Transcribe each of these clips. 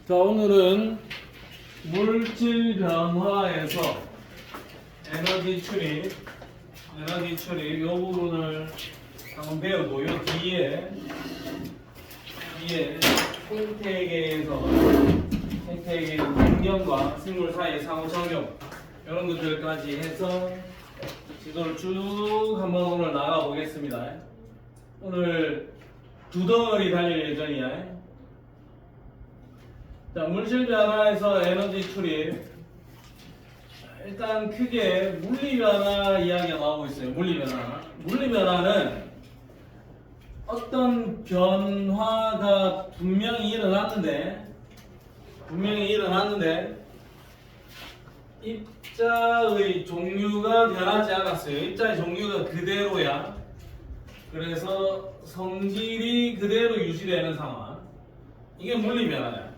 자, 오늘은 물질 변화에서 에너지 출입 이 부분을 한번 배우고, 요 뒤에 생태계의 환경과 생물 사이의 상호작용, 이런 것들까지 해서 지도를 쭉 한번 오늘 나가 보겠습니다. 오늘 두 덩어리 달릴 예정이야. 자, 물질 변화에서 에너지 출입. 일단 크게 물리 변화 이야기가 나오고 있어요. 물리 변화는 어떤 변화가 분명히 일어났는데 입자의 종류가 변하지 않았어요. 입자의 종류가 그대로야. 그래서 성질이 그대로 유지되는 상황. 이게 물리 변화야.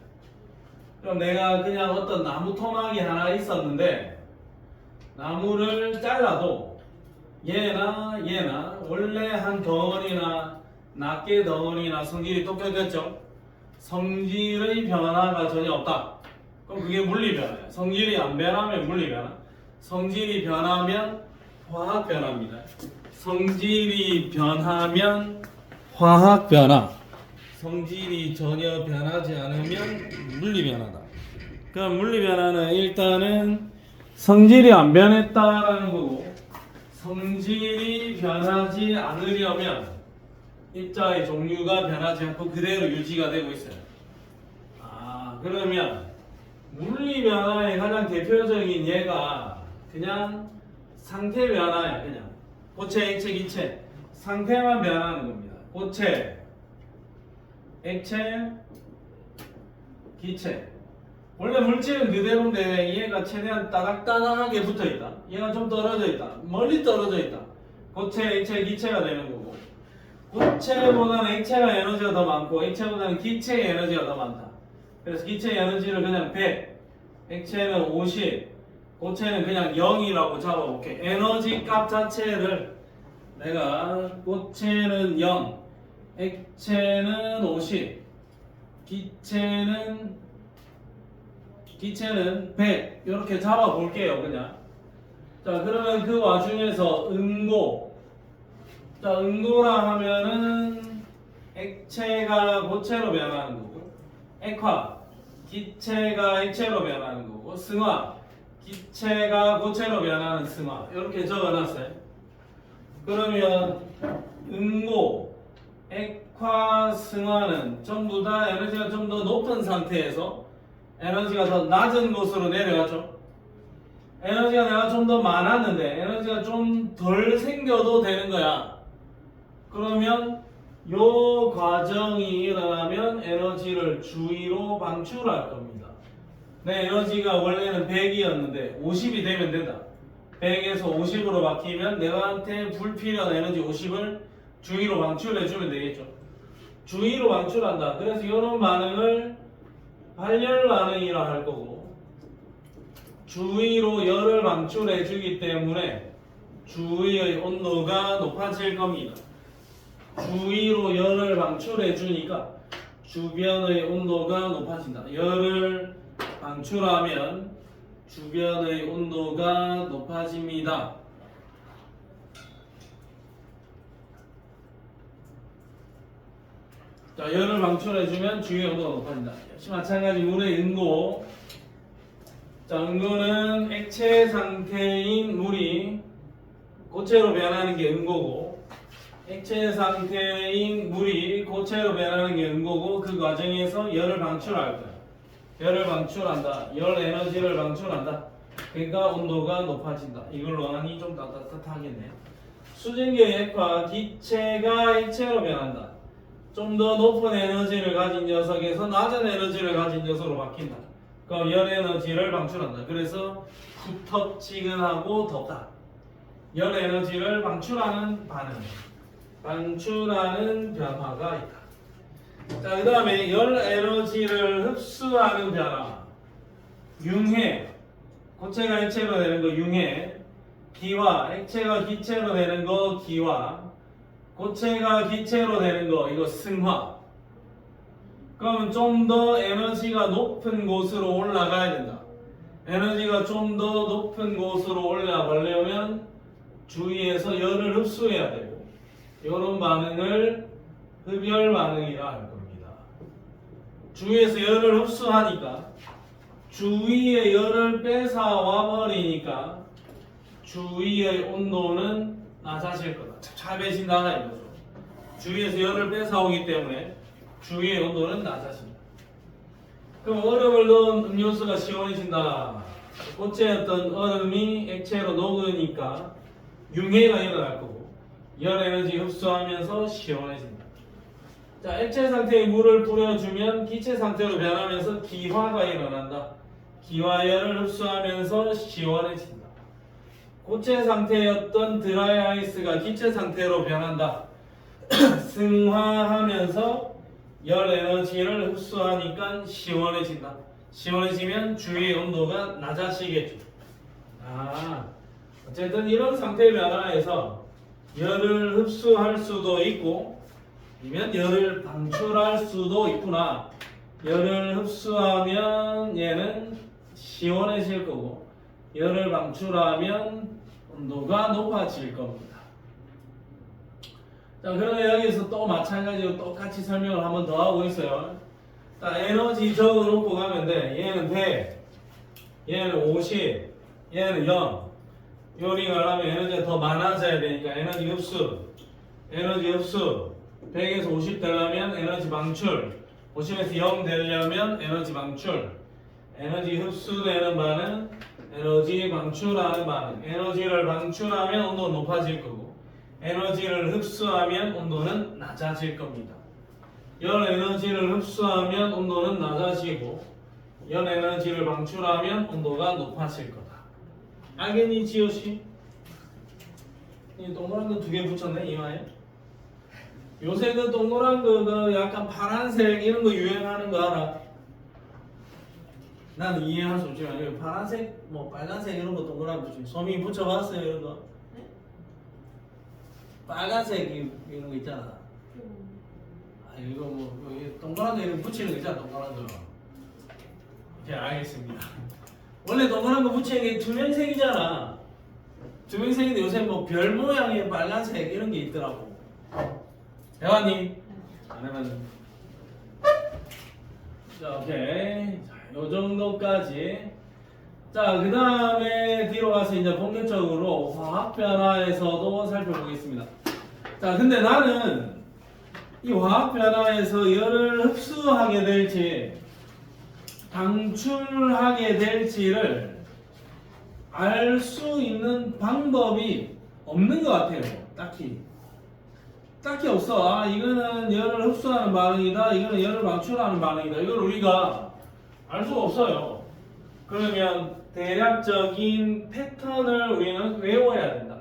그럼 내가 그냥 어떤 나무 토막이 하나 있었는데, 나무를 잘라도 얘나 원래 한 덩어리나 낱개 덩어리나 성질이 똑같겠죠? 성질의 변화가 전혀 없다. 그럼 그게 물리 변화예요. 성질이 안 변하면 물리 변화. 성질이 변하면 화학 변화입니다. 성질이 변하면 화학 변화. 성질이 전혀 변하지 않으면 물리 변화다. 그럼 물리 변화는 일단은 성질이 안 변했다라는 거고, 성질이 변하지 않으려면 입자의 종류가 변하지 않고 그대로 유지가 되고 있어요. 그러면 물리 변화의 가장 대표적인 예가 그냥 상태 변화야. 그냥 고체, 액체, 기체 상태만 변하는 겁니다. 고체, 액체, 기체. 원래 물질은 그대로인데 얘가 최대한 따닥따닥하게 붙어있다. 얘가 좀 떨어져 있다. 멀리 떨어져 있다. 고체, 액체, 기체가 되는 거고, 고체보다는 액체가 에너지가 더 많고 액체보다는 기체의 에너지가 더 많다. 그래서 기체의 에너지를 그냥 100, 액체는 50, 고체는 그냥 0이라고 잡아볼게. 에너지 값 자체를 내가 고체는 0, 액체는 50, 기체는 100 이렇게 잡아볼게요. 그냥. 자, 그러면 그 와중에서 응고. 자, 응고라 하면은 액체가 고체로 변하는 거고, 액화, 기체가 액체로 변하는 거고, 승화, 기체가 고체로 변하는 승화. 이렇게 적어놨어요. 그러면 응고, 액화, 승화는 전부 다 에너지가 좀 더 높은 상태에서 에너지가 더 낮은 곳으로 내려가죠. 에너지가 내가 좀 더 많았는데 에너지가 좀 덜 생겨도 되는 거야. 그러면 요 과정이 일어나면 에너지를 주위로 방출할 겁니다. 내 에너지가 원래는 100이었는데 50이 되면 된다. 100에서 50으로 바뀌면 내가한테 불필요한 에너지 50을 주위로 방출해 주면 되겠죠. 주위로 방출한다. 그래서 이런 반응을 발열 반응이라 할 거고, 주위로 열을 방출해 주기 때문에 주위의 온도가 높아질 겁니다. 주위로 열을 방출해 주니까 주변의 온도가 높아진다. 열을 방출하면 주변의 온도가 높아집니다. 자, 열을 방출해주면 주위의 온도가 높아진다. 역시 마찬가지 물의 응고. 자, 응고는 액체 상태인 물이 고체로 변하는 게 응고고, 액체 상태인 물이 고체로 변하는 게 응고고, 그 과정에서 열을 방출할 거야. 열을 방출한다. 열 에너지를 방출한다. 그러니까 온도가 높아진다. 이걸로 하니 좀 따뜻하겠네. 수증기의 액화, 기체가 액체로 변한다. 좀 더 높은 에너지를 가진 녀석에서 낮은 에너지를 가진 녀석으로 바뀐다. 그럼 열 에너지를 방출한다. 그래서 후텁지근하고 덥다. 열 에너지를 방출하는 반응, 방출하는 변화가 있다. 자, 그 다음에 열 에너지를 흡수하는 변화. 융해, 고체가 액체로 되는 거 융해, 기화, 액체가 기체로 되는 거 기화, 고체가 기체로 되는 거 이거 승화. 그러면 좀 더 에너지가 높은 곳으로 올라가야 된다. 에너지가 좀 더 높은 곳으로 올라가려면 주위에서 열을 흡수해야 되고, 이런 반응을 흡열 반응이라 할 겁니다. 주위에서 열을 흡수하니까 주위에 열을 뺏어와 버리니까 주위의 온도는 낮아질 거다. 차배신다 이거죠. 주위에서 열을 뺏어오기 때문에 주위의 온도는 낮아진다. 그럼 얼음을 넣은 음료수가 시원해진다. 고체였던 얼음이 액체로 녹으니까 융해가 일어날 거고 열 에너지 흡수하면서 시원해진다. 자, 액체 상태의 물을 뿌려주면 기체 상태로 변하면서 기화가 일어난다. 기화열을 흡수하면서 시원해진다. 고체 상태였던 드라이 아이스가 기체 상태로 변한다. 승화하면서 열 에너지를 흡수하니까 시원해진다. 시원해지면 주위의 온도가 낮아지겠죠. 어쨌든 이런 상태 변화에서 열을 흡수할 수도 있고 아니면 열을 방출할 수도 있구나. 열을 흡수하면 얘는 시원해질 거고 열을 방출하면 온도가 높아질 겁니다. 자, 그러면 여기서 또 마찬가지로 똑같이 설명을 한번 더 하고 있어요. 자, 에너지 적어놓고 가면 돼. 얘는 100, 얘는 50, 얘는 0. 요링을 하면 에너지가 더 많아져야 되니까 에너지 흡수 100에서 50 되려면 에너지 방출, 50에서 0 되려면 에너지 방출, 에너지 흡수되는 반응, 에너지 방출하는 반응. 에너지를 방출하면 온도는 높아질 거고 에너지를 흡수하면 온도는 낮아질 겁니다. 열 에너지를 흡수하면 온도는 낮아지고 열 에너지를 방출하면 온도가 높아질 거다. 알겠니, 지효씨? 이 동그란 거 2개 붙였네, 이마에. 요새 그 동그란 거, 그 약간 파란색 이런 거 유행하는 거 알아? 나는 이해할 수 없지만, 파란색, 뭐 빨간색 이런 거 동그란 거 붙여. 소미 붙여봤어요, 이런 거? 빨간색 이런 거 있잖아. 이거 뭐 동그란 거 이렇게 붙이는 거 있잖아, 동그란 거. 오케이, 알겠습니다. 원래 동그란 거 붙이는 게 투명색이잖아. 투명색인데 요새 뭐 별 모양의 빨간색 이런 게 있더라고. 대화님, 안 하면. 자, 오케이. 자, 요 정도까지. 자, 그 다음에 뒤로 가서 이제 본격적으로 화학 변화에서도 살펴보겠습니다. 자, 근데 나는 이 화학 변화에서 열을 흡수하게 될지 방출하게 될지를 알 수 있는 방법이 없는 것 같아요. 딱히 없어. 이거는 열을 흡수하는 반응이다, 이거는 열을 방출하는 반응이다. 이걸 우리가 알 수가 없어요. 그러면 대략적인 패턴을 우리는 외워야 된다.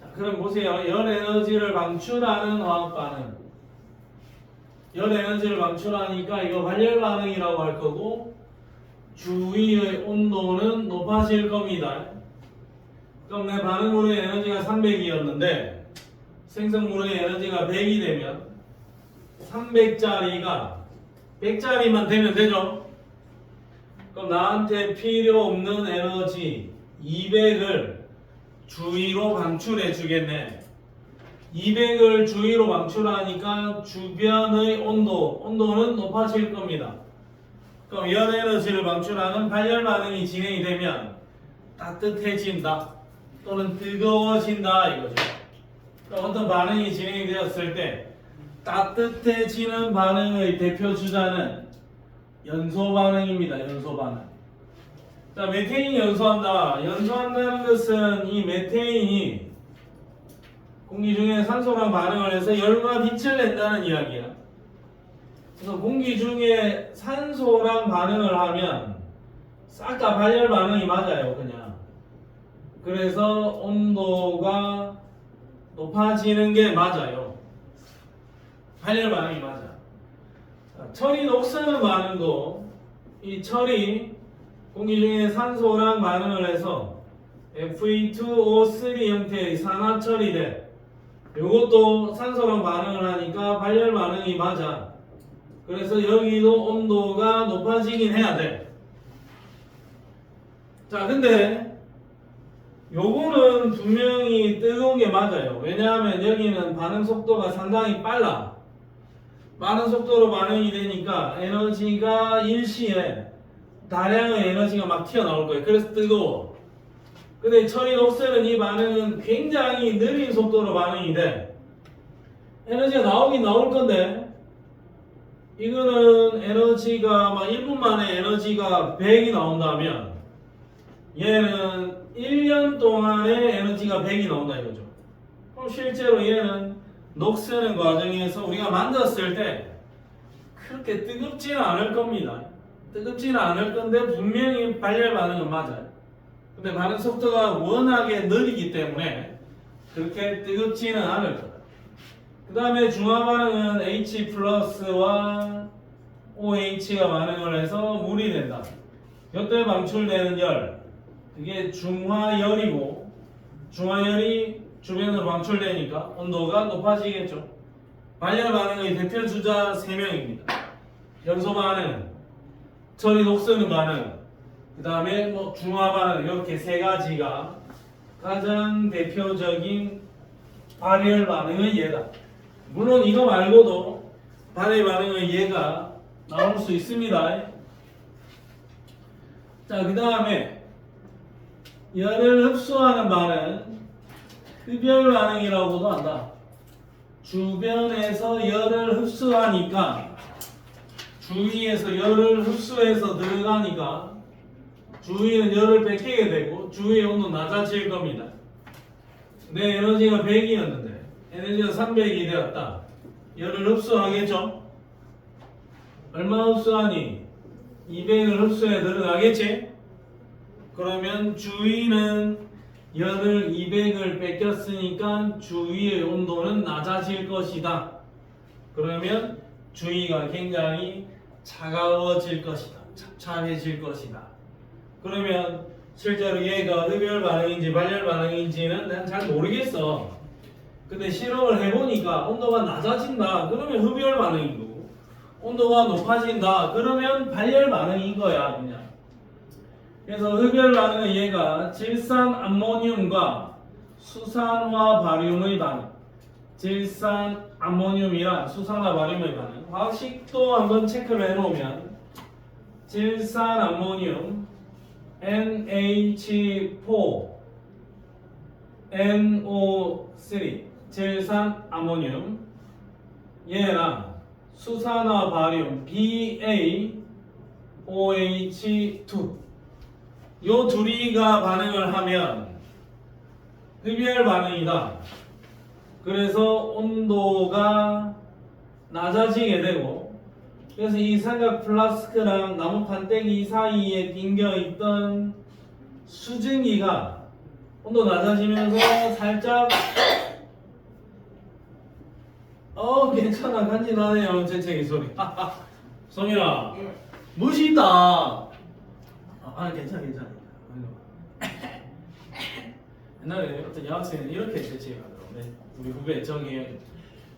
자, 그럼 보세요. 열 에너지를 방출하는 화학 반응. 열 에너지를 방출하니까 이거 발열 반응이라고 할 거고 주위의 온도는 높아질 겁니다. 그럼 내 반응물의 에너지가 300이었는데 생성물의 에너지가 100이 되면 300짜리가 100짜리만 되면 되죠? 그럼 나한테 필요 없는 에너지 200을 주위로 방출해 주겠네. 200을 주위로 방출하니까 주변의 온도는 높아질 겁니다. 그럼 열 에너지를 방출하는 발열 반응이 진행이 되면 따뜻해진다 또는 뜨거워진다 이거죠. 그럼 어떤 반응이 진행이 되었을 때 따뜻해지는 반응의 대표 주자는 연소 반응입니다. 연소 반응. 자, 메테인이 연소한다. 연소한다는 것은 이 메테인이 공기 중에 산소랑 반응을 해서 열과 빛을 낸다는 이야기야. 그래서 공기 중에 산소랑 반응을 하면 싹 다 발열 반응이 맞아요, 그냥. 그래서 온도가 높아지는 게 맞아요. 발열 반응이 맞아. 철이 녹쓰는 반응도 이 철이 공기 중에 산소랑 반응을 해서 Fe2O3 형태의 산화철이 돼. 이것도 산소랑 반응을 하니까 발열 반응이 맞아. 그래서 여기도 온도가 높아지긴 해야 돼. 자, 근데 요거는 분명히 뜨거운 게 맞아요. 왜냐하면 여기는 반응 속도가 상당히 빨라. 빠른 속도로 반응이 되니까 에너지가 일시에 다량의 에너지가 막 튀어나올 거예요. 그래서 뜨거워. 근데 철이 녹슬은 이 반응은 굉장히 느린 속도로 반응이 돼. 에너지가 나오긴 나올 건데 이거는 에너지가 막 1분 만에 에너지가 100이 나온다면 얘는 1년 동안의 에너지가 100이 나온다 이거죠. 그럼 실제로 얘는 녹쓰는 과정에서 우리가 만졌을 때 그렇게 뜨겁지는 않을 겁니다. 뜨겁지는 않을 건데 분명히 발열 반응은 맞아요. 근데 반응 속도가 워낙에 느리기 때문에 그렇게 뜨겁지는 않을 거예요. 그 다음에 중화 반응은 H 플러스와 OH가 반응을 해서 물이 된다. 이때 방출되는 열, 그게 중화열이고 중화열이 주변으로 방출되니까 온도가 높아지겠죠. 발열 반응의 대표 주자 3명입니다. 연소 반응, 철이 녹쓰는 반응, 그 다음에 뭐 중화 반응 이렇게 세 가지가 가장 대표적인 발열 반응의 예다. 물론 이거 말고도 발열 반응의 예가 나올 수 있습니다. 자, 그 다음에 열을 흡수하는 반응, 흡열 반응이라고도 한다. 주변에서 열을 흡수하니까 주위에서 열을 흡수해서 들어가니까 주위는 열을 뺏기게 되고 주위의 온도 낮아질 겁니다. 내 에너지가 100이었는데 에너지가 300이 되었다. 열을 흡수하겠죠? 얼마 흡수하니? 200을 흡수해 들어가겠지? 그러면 주위는 열을 200을 뺏겼으니까 주위의 온도는 낮아질 것이다. 그러면 주위가 굉장히 차가워질 것이다. 찹찹해질 것이다. 그러면 실제로 얘가 흡열 반응인지 발열 반응인지는 난 잘 모르겠어. 근데 실험을 해보니까 온도가 낮아진다. 그러면 흡열 반응이고 온도가 높아진다. 그러면 발열 반응인 거야 그냥. 그래서 흡열 반응은 얘가 질산 암모늄과 수산화 바륨의 반응, 질산 암모늄이랑 수산화 바륨의 반응. 화학식도 한번 체크를 해놓으면 질산 암모늄 NH4 NO3 질산 아모늄 얘랑 수산화 바륨 BaOH2 요 둘이가 반응을 하면 흡열 반응이다. 그래서 온도가 낮아지게 되고 그래서 이 삼각 플라스크랑 나무 판때기 사이에 빙겨 있던 수증기가 온도 낮아지면서 살짝 괜찮아 간지나네요 재채기 소리. 성민아 멋있다. 괜찮아. 옛날에 어떤 여학생은 이렇게 재채기를 하더라고. 우리 후배 정희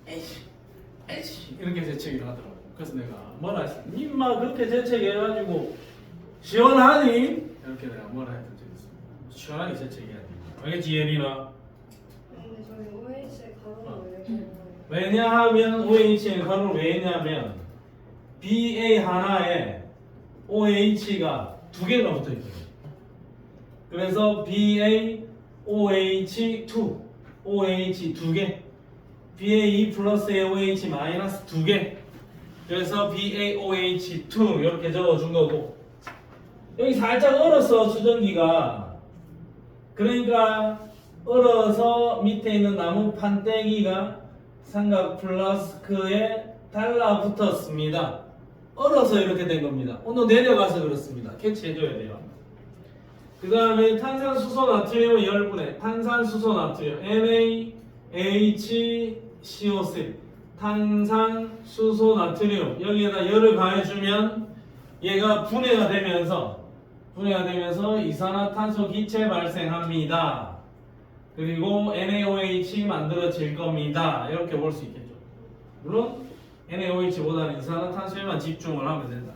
에이씨 이렇게 재채기를 하더라고. 그래서 내가 뭐라 했어? 님마 그렇게 재채기 해가지고 시원하니? 이렇게 내가 뭐라 했던 적이 있어. 시원하게 재채기 해야 돼. 알겠지 예린아? 근데 저희 OH의 가로는 왜 이렇게 해요? 왜냐하면 OH의 가로는 왜냐면 BA 하나에 OH가 두 개가 붙어 있어요. 그래서 BaOH2 OH 두 개, BA 플러스 OH 마이너스 두 개. 그래서 BaOH2 이렇게 적어준 거고 여기 살짝 얼었어 수증기가. 그러니까 얼어서 밑에 있는 나무 판때기가 삼각 플라스크에 달라붙었습니다. 얼어서 이렇게 된 겁니다. 온도 내려가서 그렇습니다. 캐치해줘야 돼요. 그 다음에 탄산수소 나트륨의 열분해 탄산수소 나트륨 NaHCO3 탄산수소 나트륨 여기에다 열을 가해주면 얘가 분해가 되면서 이산화탄소 기체 발생합니다. 그리고 NaOH 만들어질 겁니다. 이렇게 볼 수 있겠죠. 물론 NaOH보다는 이산화탄소에만 집중을 하면 된다.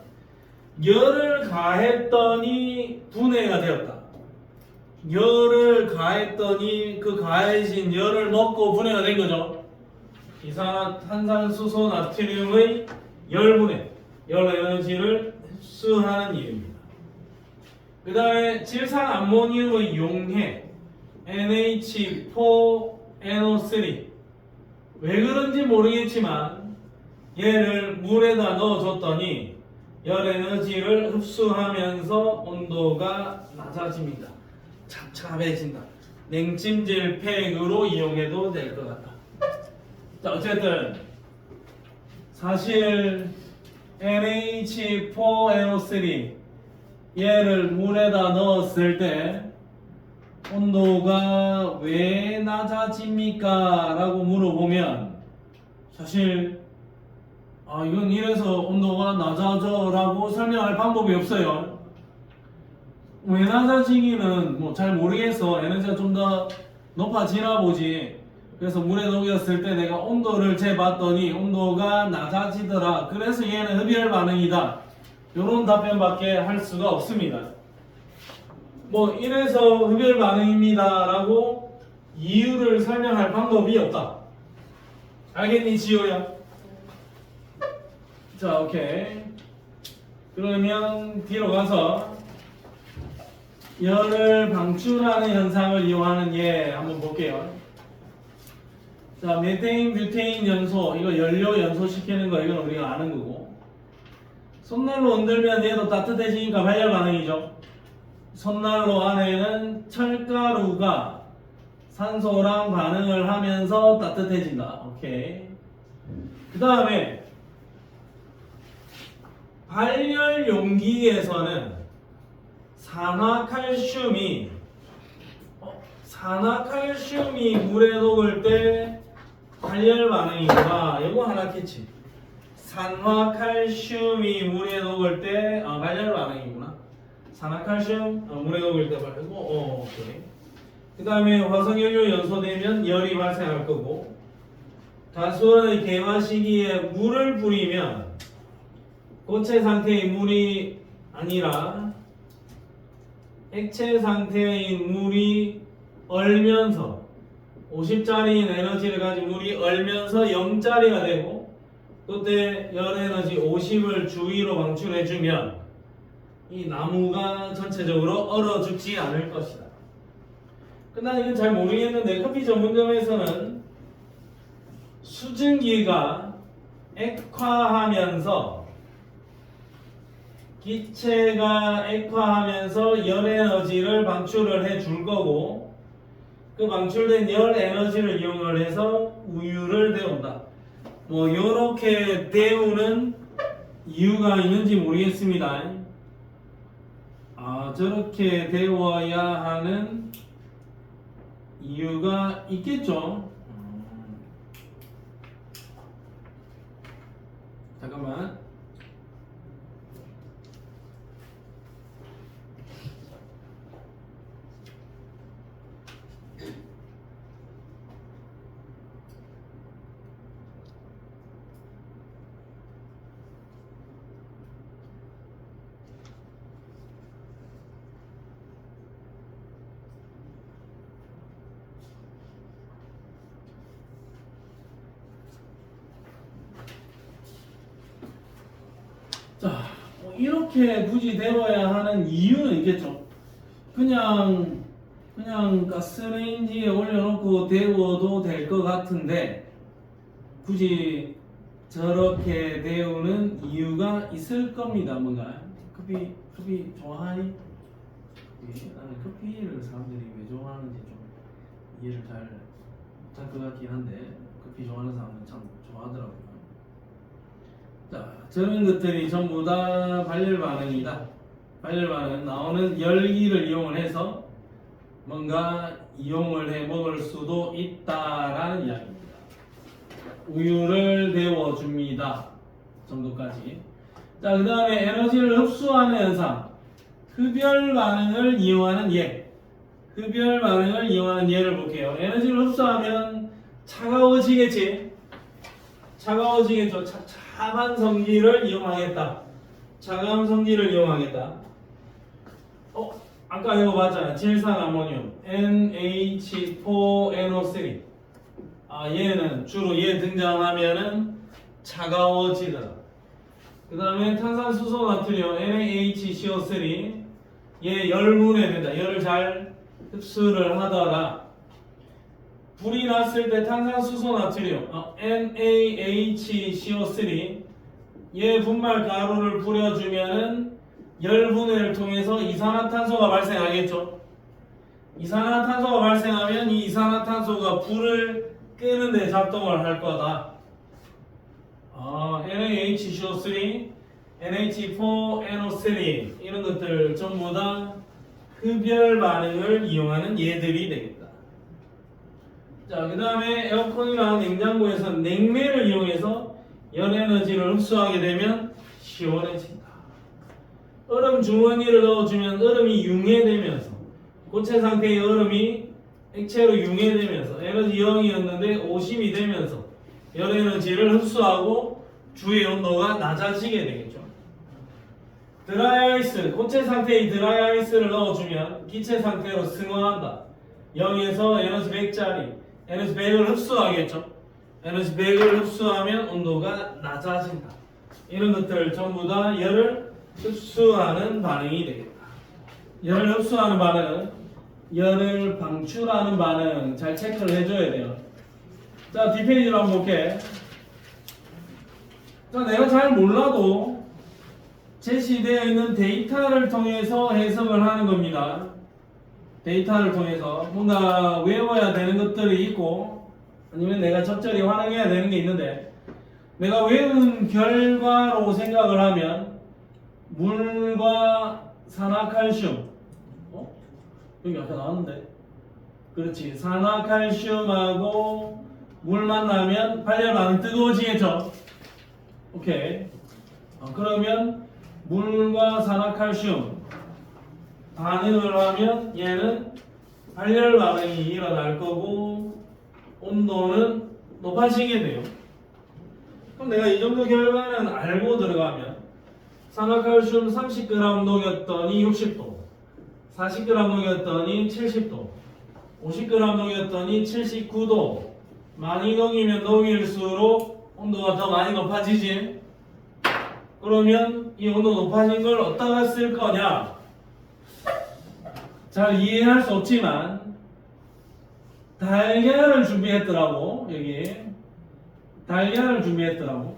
열을 가했더니 분해가 되었다. 열을 가했더니 그 가해진 열을 먹고 분해가 된 거죠. 이산화탄산수소 나트륨의 열분해, 열 에너지를 흡수하는 일입니다. 그 다음에 질산 암모늄의 용해 NH4NO3 왜 그런지 모르겠지만 얘를 물에다 넣어줬더니 열 에너지를 흡수하면서 온도가 낮아집니다. 찹찹해진다. 냉찜질 팩으로 이용해도 될 것 같다. 자, 어쨌든 사실 NH4NO3 얘를 물에다 넣었을 때 온도가 왜 낮아집니까? 라고 물어보면 사실 이건 이래서 온도가 낮아져 라고 설명할 방법이 없어요. 왜 낮아지기는 뭐 잘 모르겠어. 에너지가 좀 더 높아지나 보지. 그래서 물에 녹였을 때 내가 온도를 재봤더니 온도가 낮아지더라. 그래서 얘는 흡열 반응이다. 이런 답변밖에 할 수가 없습니다. 뭐 이래서 흡열 반응입니다 라고 이유를 설명할 방법이 없다. 알겠니 지호야? 자, 오케이. 그러면 뒤로 가서 열을 방출하는 현상을 이용하는 예 한번 볼게요. 자, 메테인, 뷰테인 연소, 이거 연료 연소시키는 거 이건 우리가 아는 거고. 손난로 흔들면 얘도 따뜻해지니까 발열 반응이죠. 손난로 안에는 철가루가 산소랑 반응을 하면서 따뜻해진다. 오케이. 그 다음에 발열 용기에서는 산화칼슘이 물에 녹을 때 발열 반응이구나. 이거 하나겠지. 산화칼슘이 물에 녹을 때 발열 반응이구나. 산화칼슘 물에 녹을 때 발열고. 오케이. 그 다음에 화석연료 연소되면 열이 발생할 거고. 가수원의 개화 시기에 물을 뿌리면 고체 상태의 물이 아니라 액체 상태의 물이 얼면서 50짜리인 에너지를 가진 물이 얼면서 0짜리가 되고 그때 열 에너지 50을 주위로 방출해주면 이 나무가 전체적으로 얼어 죽지 않을 것이다. 난 이건 잘 모르겠는데 커피 전문점에서는 수증기가 액화하면서 기체가 액화하면서 열 에너지를 방출을 해 줄 거고 그 방출된 열 에너지를 이용을 해서 우유를 데운다. 뭐 요렇게 데우는 이유가 있는지 모르겠습니다. 저렇게 데워야 하는 이유가 있겠죠. 잠깐만. 자, 이렇게 굳이 데워야 하는 이유는 있겠죠. 그냥 가스레인지에 올려놓고 데워도 될 것 같은데 굳이 저렇게 데우는 이유가 있을 겁니다. 뭔가 커피 좋아하니? 나는 커피를 사람들이 왜 좋아하는지 좀 이해를 잘 못할 것 같긴 한데 커피 좋아하는 사람들은 참 좋아하더라고요. 자, 저런 것들이 전부 다 발열 반응이다. 발열 반응 나오는 열기를 이용을 해서 뭔가 이용을 해 먹을 수도 있다라는 이야기입니다. 우유를 데워줍니다. 정도까지. 자, 그 다음에 에너지를 흡수하는 현상. 흡열 반응을 이용하는 예. 흡열 반응을 이용하는 예를 볼게요. 에너지를 흡수하면 차가워지겠지. 차가워지겠죠. 차가운 성질을 이용하겠다. 차가운 성질을 이용하겠다. 아까 이거 봤잖아. 질산아모늄 NH4NO3. 얘는 주로 얘 등장하면은 차가워지더라. 그 다음에 탄산수소 나트륨 NaHCO3. 얘 열분해 된다. 열을 잘 흡수를 하더라. 불이 났을 때 탄산수소 나트륨 NaHCO3 얘 분말 가루를 뿌려주면은 열분해를 통해서 이산화탄소가 발생하겠죠. 이산화탄소가 발생하면 이 이산화탄소가 불을 끄는 데 작동을 할 거다. NaHCO3, NH4NO3 이런 것들 전부 다 흡열 반응을 이용하는 얘들이 되겠다. 자, 그 다음에 에어컨이나 냉장고에서 냉매를 이용해서 열 에너지를 흡수하게 되면 시원해진다. 얼음 주머니를 넣어주면 얼음이 융해되면서 고체 상태의 얼음이 액체로 융해되면서 에너지 0이었는데 50이 되면서 열 에너지를 흡수하고 주의 온도가 낮아지게 되겠죠. 드라이 아이스, 고체 상태의 드라이 아이스를 넣어주면 기체 상태로 승화한다. 0에서 에너지 100짜리 에너지 100을 흡수하겠죠. 에너지 100을 흡수하면 온도가 낮아진다. 이런 것들 전부 다 열을 흡수하는 반응이 되겠다. 열을 흡수하는 반응은 열을 방출하는 반응 잘 체크를 해줘야 돼요. 자, 뒷페이지로 한번 볼게. 자, 내가 잘 몰라도 제시되어 있는 데이터를 통해서 해석을 하는 겁니다. 데이터를 통해서 뭔가 외워야 되는 것들이 있고 아니면 내가 적절히 활용해야 되는 게 있는데 내가 외운 결과로 생각을 하면 물과 산화칼슘 여기 아까 나왔는데 그렇지 산화칼슘하고 물 만나면 발열 반응 뜨거워지겠죠. 오케이. 그러면 물과 산화칼슘 반응을 하면 얘는 발열 반응이 일어날 거고 온도는 높아지게 돼요. 그럼 내가 이 정도 결과는 알고 들어가면 산화칼슘 30g 녹였더니 60도, 40g 녹였더니 70도, 50g 녹였더니 79도. 많이 녹이면 녹일수록 온도가 더 많이 높아지지. 그러면 이 온도 높아진 걸 어디다가 쓸 거냐? 잘 이해할 수 없지만 달걀을 준비했더라고. 여기 달걀을 준비했더라고.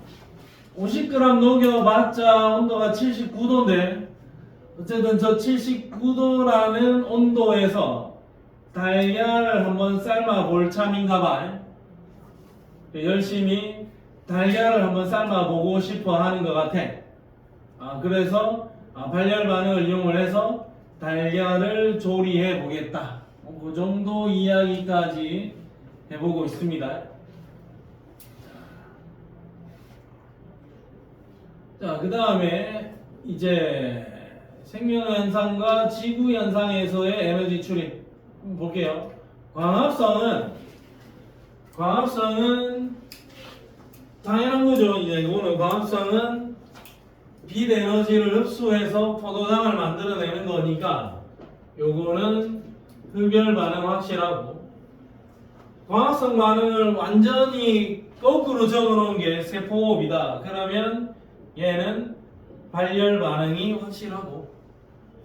50g 녹여봤자 온도가 79도인데 어쨌든 저 79도라는 온도에서 달걀을 한번 삶아 볼 참인가봐. 열심히 달걀을 한번 삶아 보고 싶어 하는 것 같아. 그래서 발열 반응을 이용을 해서 달걀을 조리해 보겠다. 그 정도 이야기까지 해보고 있습니다. 자, 그 다음에 이제 생명현상과 지구현상에서의 에너지 출입 한번 볼게요. 광합성은 당연한 거죠. 이제 이거는 광합성은 빛 에너지를 흡수해서 포도당을 만들어내는 거니까 요거는 흡열 반응 확실하고, 광합성 반응을 완전히 거꾸로 적어놓은 게 세포호흡이다. 그러면 얘는 발열 반응이 확실하고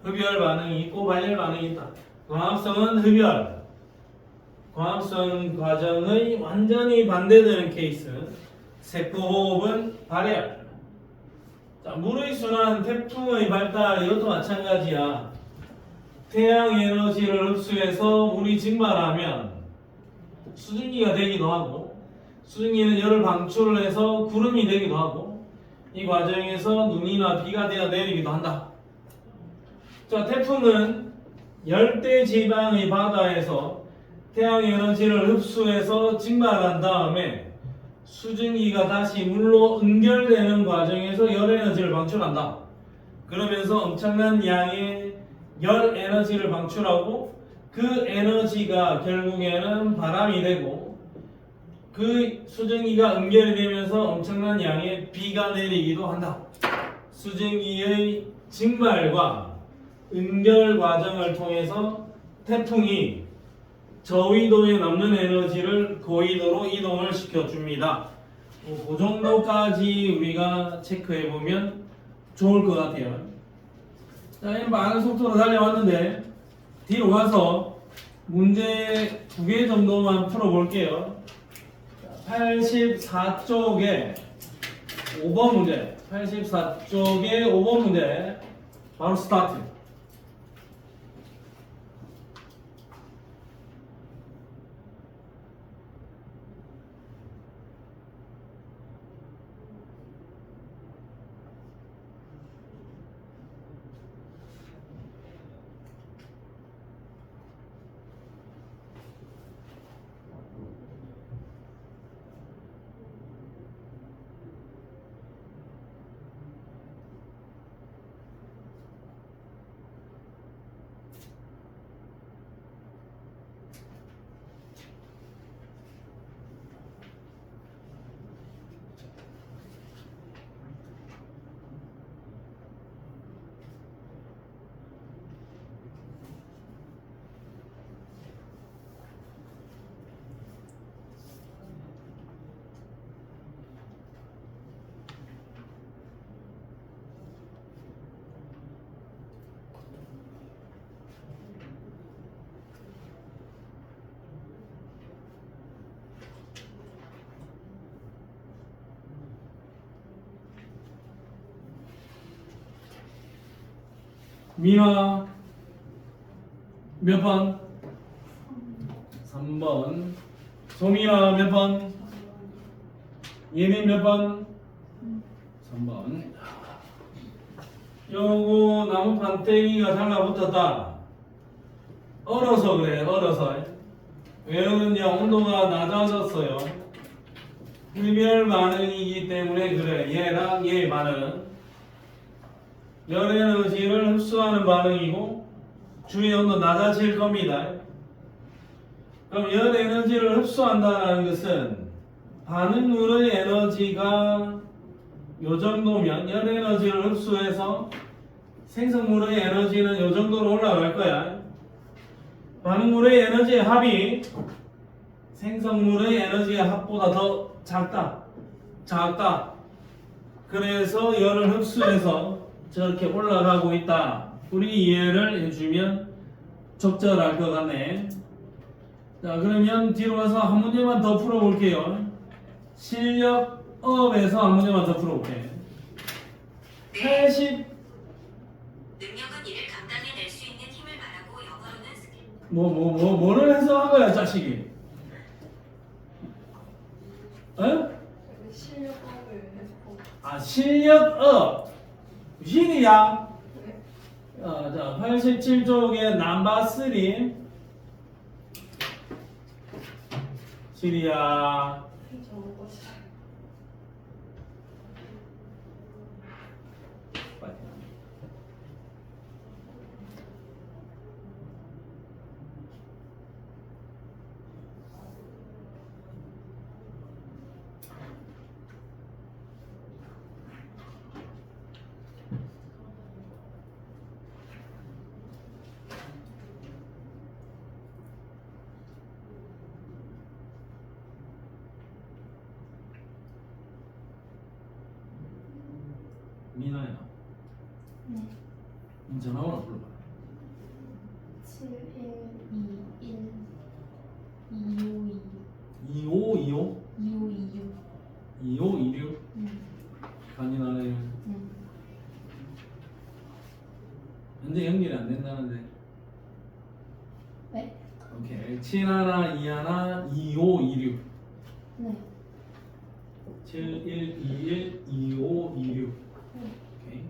흡열 반응이 있고 발열 반응이 있다. 광합성은 흡열, 광합성 과정의 완전히 반대되는 케이스, 세포호흡은 발열. 자, 물의 순환, 태풍의 발달 이것도 마찬가지야. 태양 에너지를 흡수해서 물이 증발하면 수증기가 되기도 하고, 수증기는 열을 방출을 해서 구름이 되기도 하고, 이 과정에서 눈이나 비가 되어 내리기도 한다. 자, 태풍은 열대 지방의 바다에서 태양 에너지를 흡수해서 증발한 다음에 수증기가 다시 물로 응결되는 과정에서 열 에너지를 방출한다. 그러면서 엄청난 양의 열 에너지를 방출하고 그 에너지가 결국에는 바람이 되고 그 수증기가 응결이 되면서 엄청난 양의 비가 내리기도 한다. 수증기의 증발과 응결 과정을 통해서 태풍이 저위도에 남는 에너지를 고위도로 이동을 시켜줍니다. 그 정도까지 우리가 체크해 보면 좋을 것 같아요. 자, 이런 많은 속도로 달려왔는데 뒤로 가서 문제 2개 정도만 풀어볼게요. 84쪽에 5번 문제, 84쪽에 5번 문제 바로 스타트. 민아 몇 번? 3번. 소민아 몇 번? 예민 몇 번? 3번. 요거 나무 판때기가 달라붙었다. 얼어서 그래, 얼어서. 왜 그러냐, 온도가 낮아졌어요. 흡열 반응이기 때문에 그래. 얘랑 얘의 반응. 열 에너지를 흡수하는 반응이고 주위 온도 낮아질 겁니다. 그럼 열 에너지를 흡수한다는 것은 반응물의 에너지가 요 정도면 열 에너지를 흡수해서 생성물의 에너지는 요 정도로 올라갈 거야. 반응물의 에너지의 합이 생성물의 에너지의 합보다 더 작다. 그래서 열을 흡수해서 저렇게 올라가고 있다. 우리 이해를 해주면 적절할 것 같네. 자, 그러면 뒤로 가서 한 문제만 더 풀어볼게요. 실력업에서 한 문제만 더 풀어볼게요. 80 능력은 이를 감당해낼 수 있는 힘을 말하고 영어로는 스킬. 뭐를 해서 한 거야, 자식이? 어? 실력업을 해서 아, 실력업. 실이야. 네. 자, 87쪽에 넘버 3. 실이야. 좋은 것이다. 미나야. 네. 전화번호 불러봐. 7121 2522 2525 2526 2526 간이나네. 현재 연결이 안 된다는데. 네? 오케이. 71, 21, 2526. 네. 7121 2526. 오케이.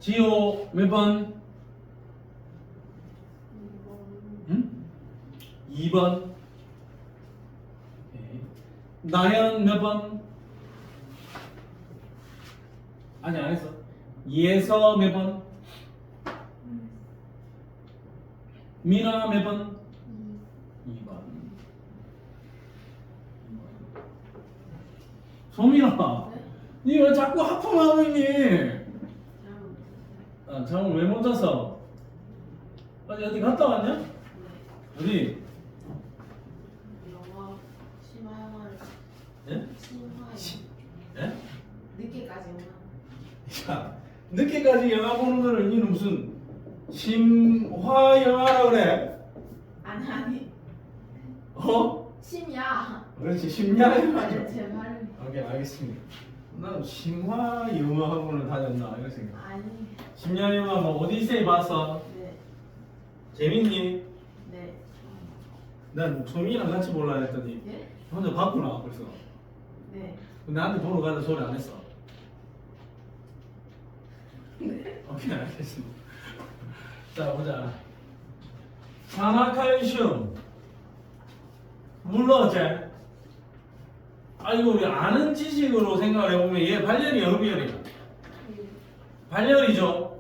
지호 몇 번? 응? 2번. 나연 몇 번? 아니 안 했어. 예서 몇 번? 미나 몇 번? 2번. 소민아, 니 왜 자꾸 하품하고 있니? 아, 잠을 왜 못 잤어? 어디 갔다 왔냐? 어디? 영화 심화영화를 예? 심화영 예? 늦게까지 영화 야, 늦게까지 영화 보는 거를 니는 무슨 심화 영화라 그래? 아니 어? 심야 그렇지, 심야 영화죠. 제 말은 오케이, 알겠습니다. 난 심화 영화학원을 다녔나 이런 생각. 아니 심야 영화 뭐 오디세이 봤어? 네 재밌니? 네. 난 목소미랑 같이 볼라 했더니 예? 혼자 봤구나 벌써. 네. 나한테 보러 가는 소리 안 했어. 오케이, 알겠습니다. 자, 보자. 산화칼슘 물론 어째? 이거 우리 아는 지식으로 생각을 해보면 얘 발열이야, 흡열이야? 발열이죠.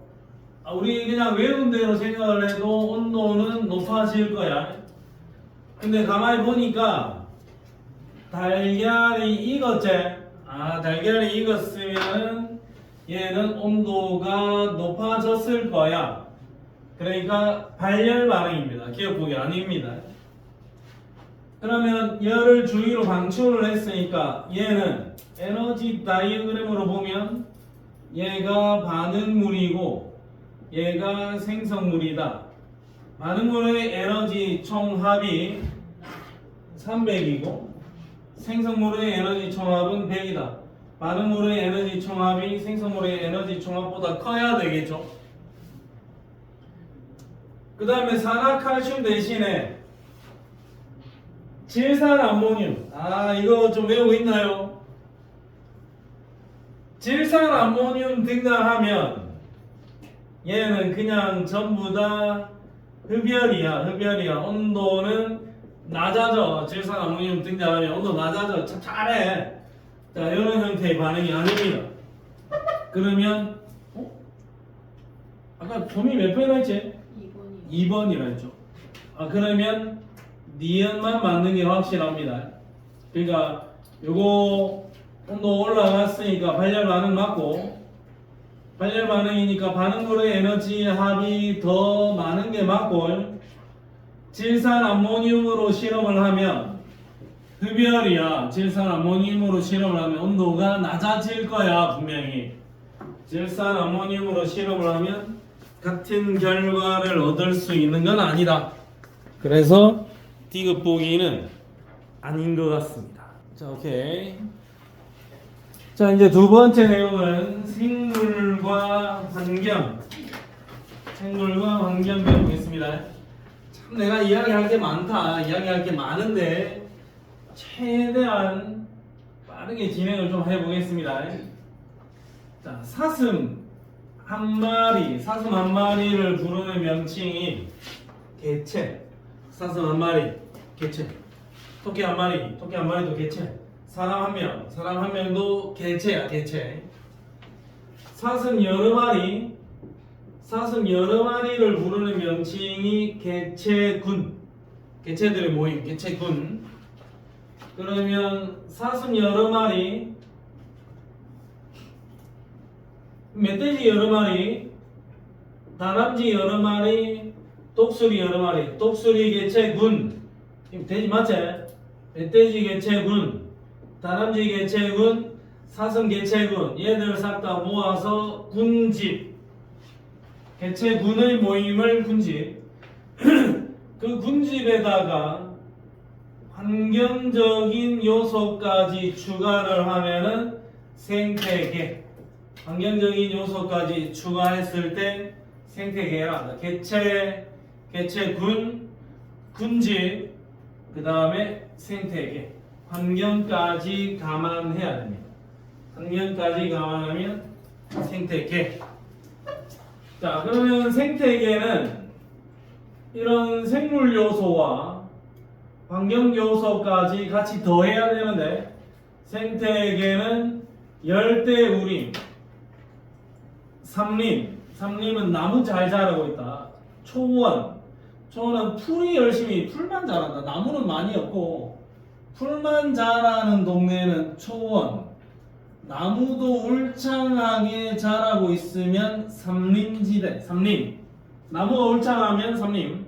우리 그냥 외운 대로 생각을 해도 온도는 높아질 거야. 근데 가만히 보니까 달걀이 익었지? 달걀이 익었으면 얘는 온도가 높아졌을 거야. 그러니까 발열 반응입니다. 기억보기 아닙니다. 그러면 열을 주위로 방출을 했으니까 얘는 에너지 다이어그램으로 보면 얘가 반응물이고 얘가 생성물이다. 반응물의 에너지 총합이 300이고 생성물의 에너지 총합은 100이다. 반응물의 에너지 총합이 생성물의 에너지 총합보다 커야 되겠죠. 그 다음에 산화칼슘 대신에 질산암모늄. 이거 좀 외우고 있나요? 질산암모늄 등장하면 얘는 그냥 전부 다 흡열이야. 온도는 낮아져. 질산암모늄 등장하면 온도 낮아져. 잘해. 자, 이런 형태의 반응이 아닙니다. 그러면 아까 점이 몇 번이나 했지? 2번이 2번이라 했죠. 그러면 니은만 맞는 게 확실합니다. 그러니까 요거 온도 올라갔으니까 발열 반응 맞고 발열 반응이니까 반응물의 에너지 합이 더 많은 게 맞고 질산암모늄으로 실험을 하면 흡열이야. 질산암모늄으로 실험을 하면 온도가 낮아질 거야. 분명히 질산암모늄으로 실험을 하면 같은 결과를 얻을 수 있는 건 아니다. 그래서 디귿 보기는 아닌 것 같습니다. 자, 오케이. 자, 이제 두 번째 내용은 생물과 환경. 생물과 환경 배우겠습니다. 참 내가 이야기할 게 많다. 이야기할 게 많은데 최대한 빠르게 진행을 좀 해보겠습니다. 자, 사슴 한 마리를 부르는 명칭이 개체. 사슴 한 마리, 개체. 토끼 한 마리도 개체. 사람 한 명도 개체야, 개체. 사슴 여러 마리를 부르는 명칭이 개체군. 개체들의 모임, 개체군. 그러면 사슴 여러 마리, 멧돼지 여러 마리, 다람쥐 여러 마리, 독수리 여러 마리. 독수리 개체군. 돼지 맞지? 멧돼지 개체군, 다람쥐 개체군, 사슴 개체군. 얘들 싹 다 모아서 군집. 개체군의 모임을 군집. 그 군집에다가 환경적인 요소까지 추가를 하면은 생태계. 환경적인 요소까지 추가했을 때 생태계라. 개체군, 군집, 그 다음에 생태계. 환경까지 감안해야 됩니다. 환경까지 감안하면 생태계. 자, 그러면 생태계는 이런 생물 요소와 환경 요소까지 같이 더해야 되는데 생태계는 열대우림, 삼림은 나무 잘 자라고 있다. 초원은 풀이 열심히 풀만 자란다. 나무는 많이 없고 풀만 자라는 동네는 초원. 나무도 울창하게 자라고 있으면 삼림지대, 삼림. 나무가 울창하면 삼림.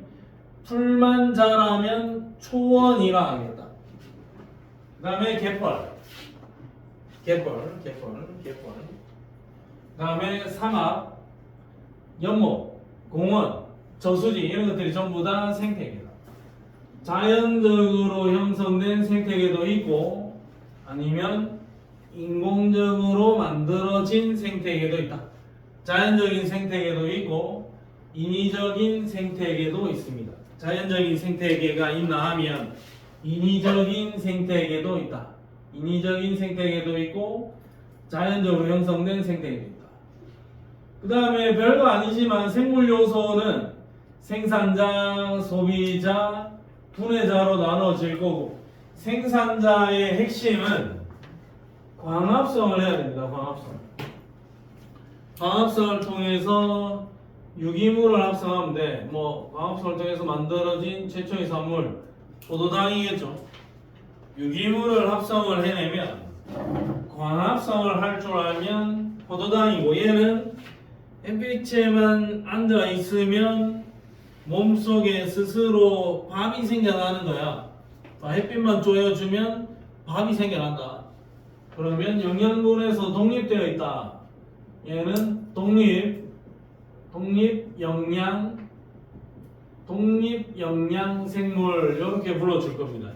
풀만 자라면 초원이라 하겠다. 그 다음에 갯벌. 그 다음에 사막, 연못, 공원, 저수지 이런 것들이 전부 다 생태계다. 자연적으로 형성된 생태계도 있고 아니면 인공적으로 만들어진 생태계도 있다. 자연적인 생태계도 있고 인위적인 생태계도 있습니다. 자연적인 생태계가 있나 하면 인위적인 생태계도 있다. 인위적인 생태계도 있고 자연적으로 형성된 생태계도 있다. 그 다음에 별거 아니지만 생물 요소는 생산자, 소비자, 분해자로 나눠질 거고 생산자의 핵심은 광합성을 해야 됩니다. 광합성을 통해서 유기물을 합성하면 돼. 광합성을 통해서 만들어진 최초의 산물 포도당이겠죠. 유기물을 합성을 해내면 광합성을 할 줄 알면 포도당이고 얘는 햇빛에만 앉아 있으면 몸속에 스스로 밥이 생겨나는 거야. 햇빛만 쬐어주면 밥이 생겨난다. 그러면 영양분에서 독립되어 있다. 얘는 독립영양 생물 이렇게 불러줄 겁니다.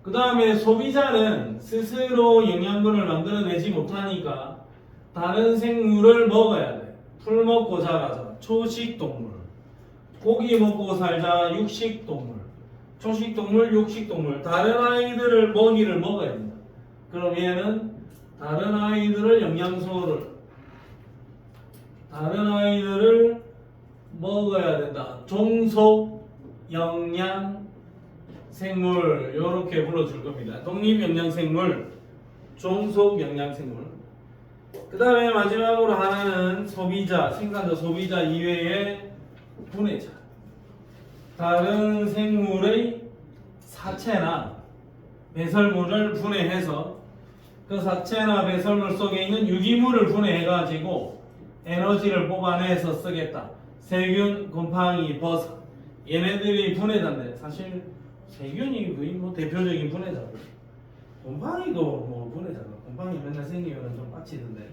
그 다음에 소비자는 스스로 영양분을 만들어내지 못하니까 다른 생물을 먹어야 돼. 풀 먹고 자라자. 초식동물. 고기 먹고 살자. 육식동물. 초식동물, 육식동물. 다른 아이들을 먹이를 먹어야 된다. 그럼 얘는 다른 아이들을 먹어야 된다. 종속 영양 생물 이렇게 불러줄 겁니다. 독립영양생물, 종속영양생물. 그 다음에 마지막으로 하나는 소비자, 생산자, 소비자 이외의 분해자. 다른 생물의 사체나 배설물을 분해해서 그 사체나 배설물 속에 있는 유기물을 분해해가지고 에너지를 뽑아내서 쓰겠다. 세균, 곰팡이, 버섯 얘네들이 분해자인데 사실 세균이 거의 대표적인 분해자고 곰팡이도 분해자고 곰팡이 맨날 생기면 좀 빡치던데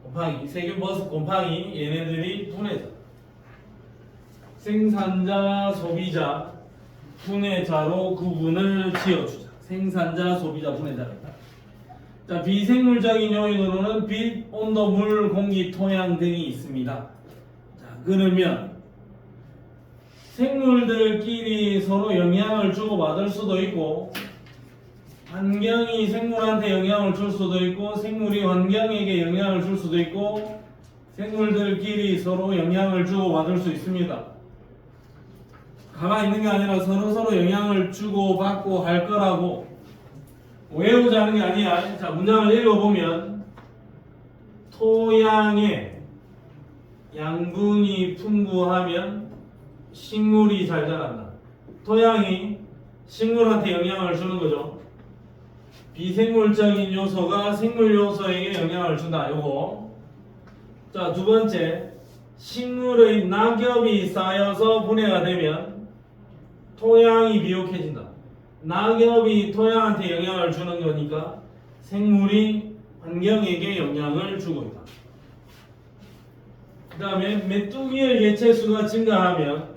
곰팡이, 세균, 버섯, 곰팡이 얘네들이 분해자. 생산자, 소비자, 분해자로 구분을 지어주자. 생산자, 소비자, 분해자입니다. 자, 비생물적인 요인으로는 빛, 온도, 물, 공기, 토양 등이 있습니다. 자, 그러면 생물들끼리 서로 영향을 주고받을 수도 있고 환경이 생물한테 영향을 줄 수도 있고 생물이 환경에게 영향을 줄 수도 있고 생물들끼리 서로 영향을 주고받을 수 있습니다. 가만히 있는 게 아니라 서로 영향을 주고받고 할 거라고 외우자는 게 아니야. 자, 문장을 읽어보면 토양에 양분이 풍부하면 식물이 잘 자란다. 토양이 식물한테 영향을 주는 거죠. 비생물적인 요소가 생물 요소에게 영향을 준다. 요거. 자, 두 번째, 식물의 낙엽이 쌓여서 분해가 되면 토양이 비옥해진다. 낙엽이 토양한테 영향을 주는 거니까 생물이 환경에게 영향을 주고 있다. 그 다음에 메뚜기의 개체수가 증가하면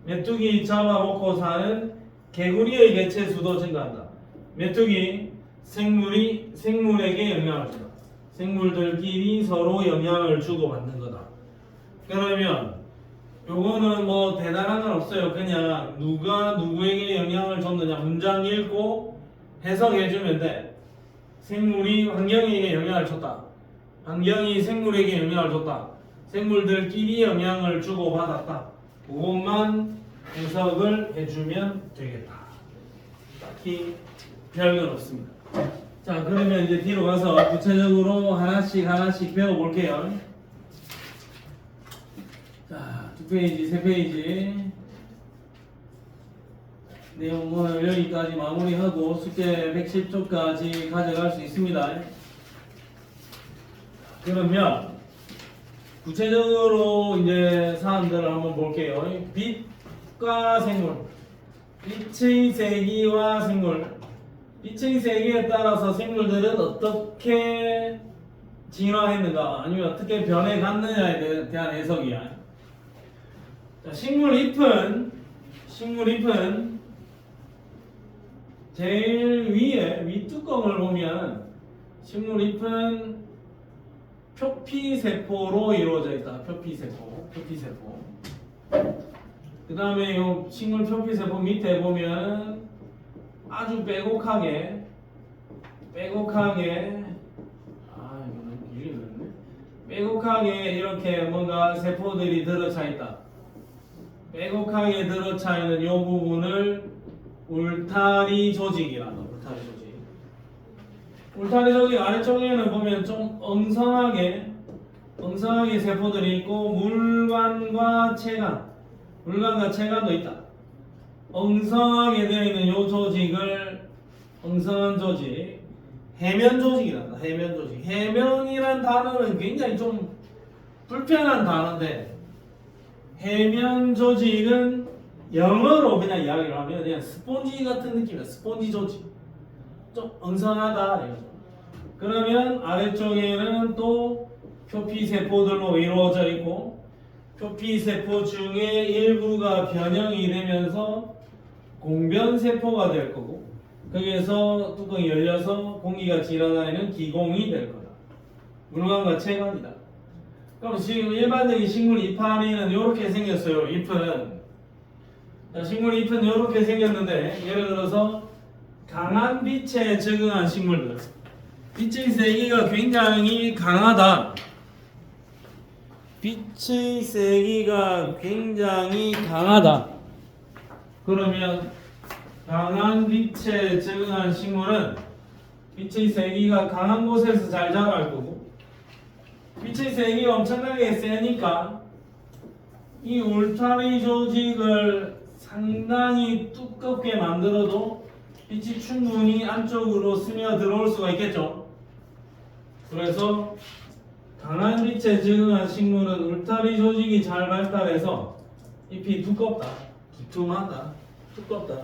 메뚜기 잡아먹고 사는 개구리의 개체수도 증가한다. 메뚜기 생물이 생물에게 영향을 준다. 생물들끼리 서로 영향을 주고받는 거다. 그러면 요거는 대단한 건 없어요. 그냥 누가 누구에게 영향을 줬느냐 문장 읽고 해석해주면 돼. 생물이 환경에게 영향을 줬다. 환경이 생물에게 영향을 줬다. 생물들끼리 영향을 주고받았다. 그것만 해석을 해주면 되겠다. 딱히 별건 없습니다. 자, 그러면 이제 뒤로 가서 구체적으로 하나씩 배워볼게요. 자, 2페이지, 3페이지. 내용은 여기까지 마무리하고 숙제 110쪽까지 가져갈 수 있습니다. 그러면 구체적으로 이제 사안들을 한번 볼게요. 빛과 생물, 빛의 세기와 생물, 빛의 세기에 따라서 생물들은 어떻게 진화했는가 아니면 어떻게 변해갔느냐에 대한 해석이야. 자, 식물 잎은 제일 위에 윗뚜껑을 보면 식물 잎은 표피세포로 이루어져 있다. 표피세포. 그 다음에 이 식물 표피세포 밑에 보면 아주 빼곡하게 이거는 길이 그렇네. 빼곡하게 이렇게 뭔가 세포들이 들어차 있다. 빼곡하게 들어차 있는 이 부분을 울타리 조직이라고. 울타리 조직 아래쪽에는 보면 좀 엉성하게 세포들이 있고 물관과 체관도 있다. 엉성하게 되어 있는 이 조직을 엉성한 조직, 해면 조직이란다. 해면 조직. 해면이란 단어는 굉장히 좀 불편한 단어인데 해면 조직은 영어로 그냥 이야기를 하면 그냥 스폰지 같은 느낌이야. 스폰지 조직. 좀 엉성하다 이거죠. 그러면 아래쪽에는 또 표피세포들로 이루어져 있고 표피세포 중에 일부가 변형이 되면서 공변세포가 될 거고 거기에서 뚜껑이 열려서 공기가 지나다니는 기공이 될 거다. 물관과 체관이다. 그럼 지금 일반적인 식물 잎안에는 이렇게 생겼어요. 잎은. 자, 식물 잎은 이렇게 생겼는데 예를 들어서 강한 빛에 적응한 식물들, 빛의 세기가 굉장히 강하다. 빛의 세기가 굉장히 강하다. 그러면 강한 빛에 적응한 식물은 빛의 세기가 강한 곳에서 잘 자랄 거고 빛의 세기가 엄청나게 세니까 이 울타리 조직을 상당히 두껍게 만들어도 빛이 충분히 안쪽으로 스며들어올 수가 있겠죠. 그래서 강한 빛에 적응한 식물은 울타리 조직이 잘 발달해서 잎이 두껍다, 두툼하다, 두껍다.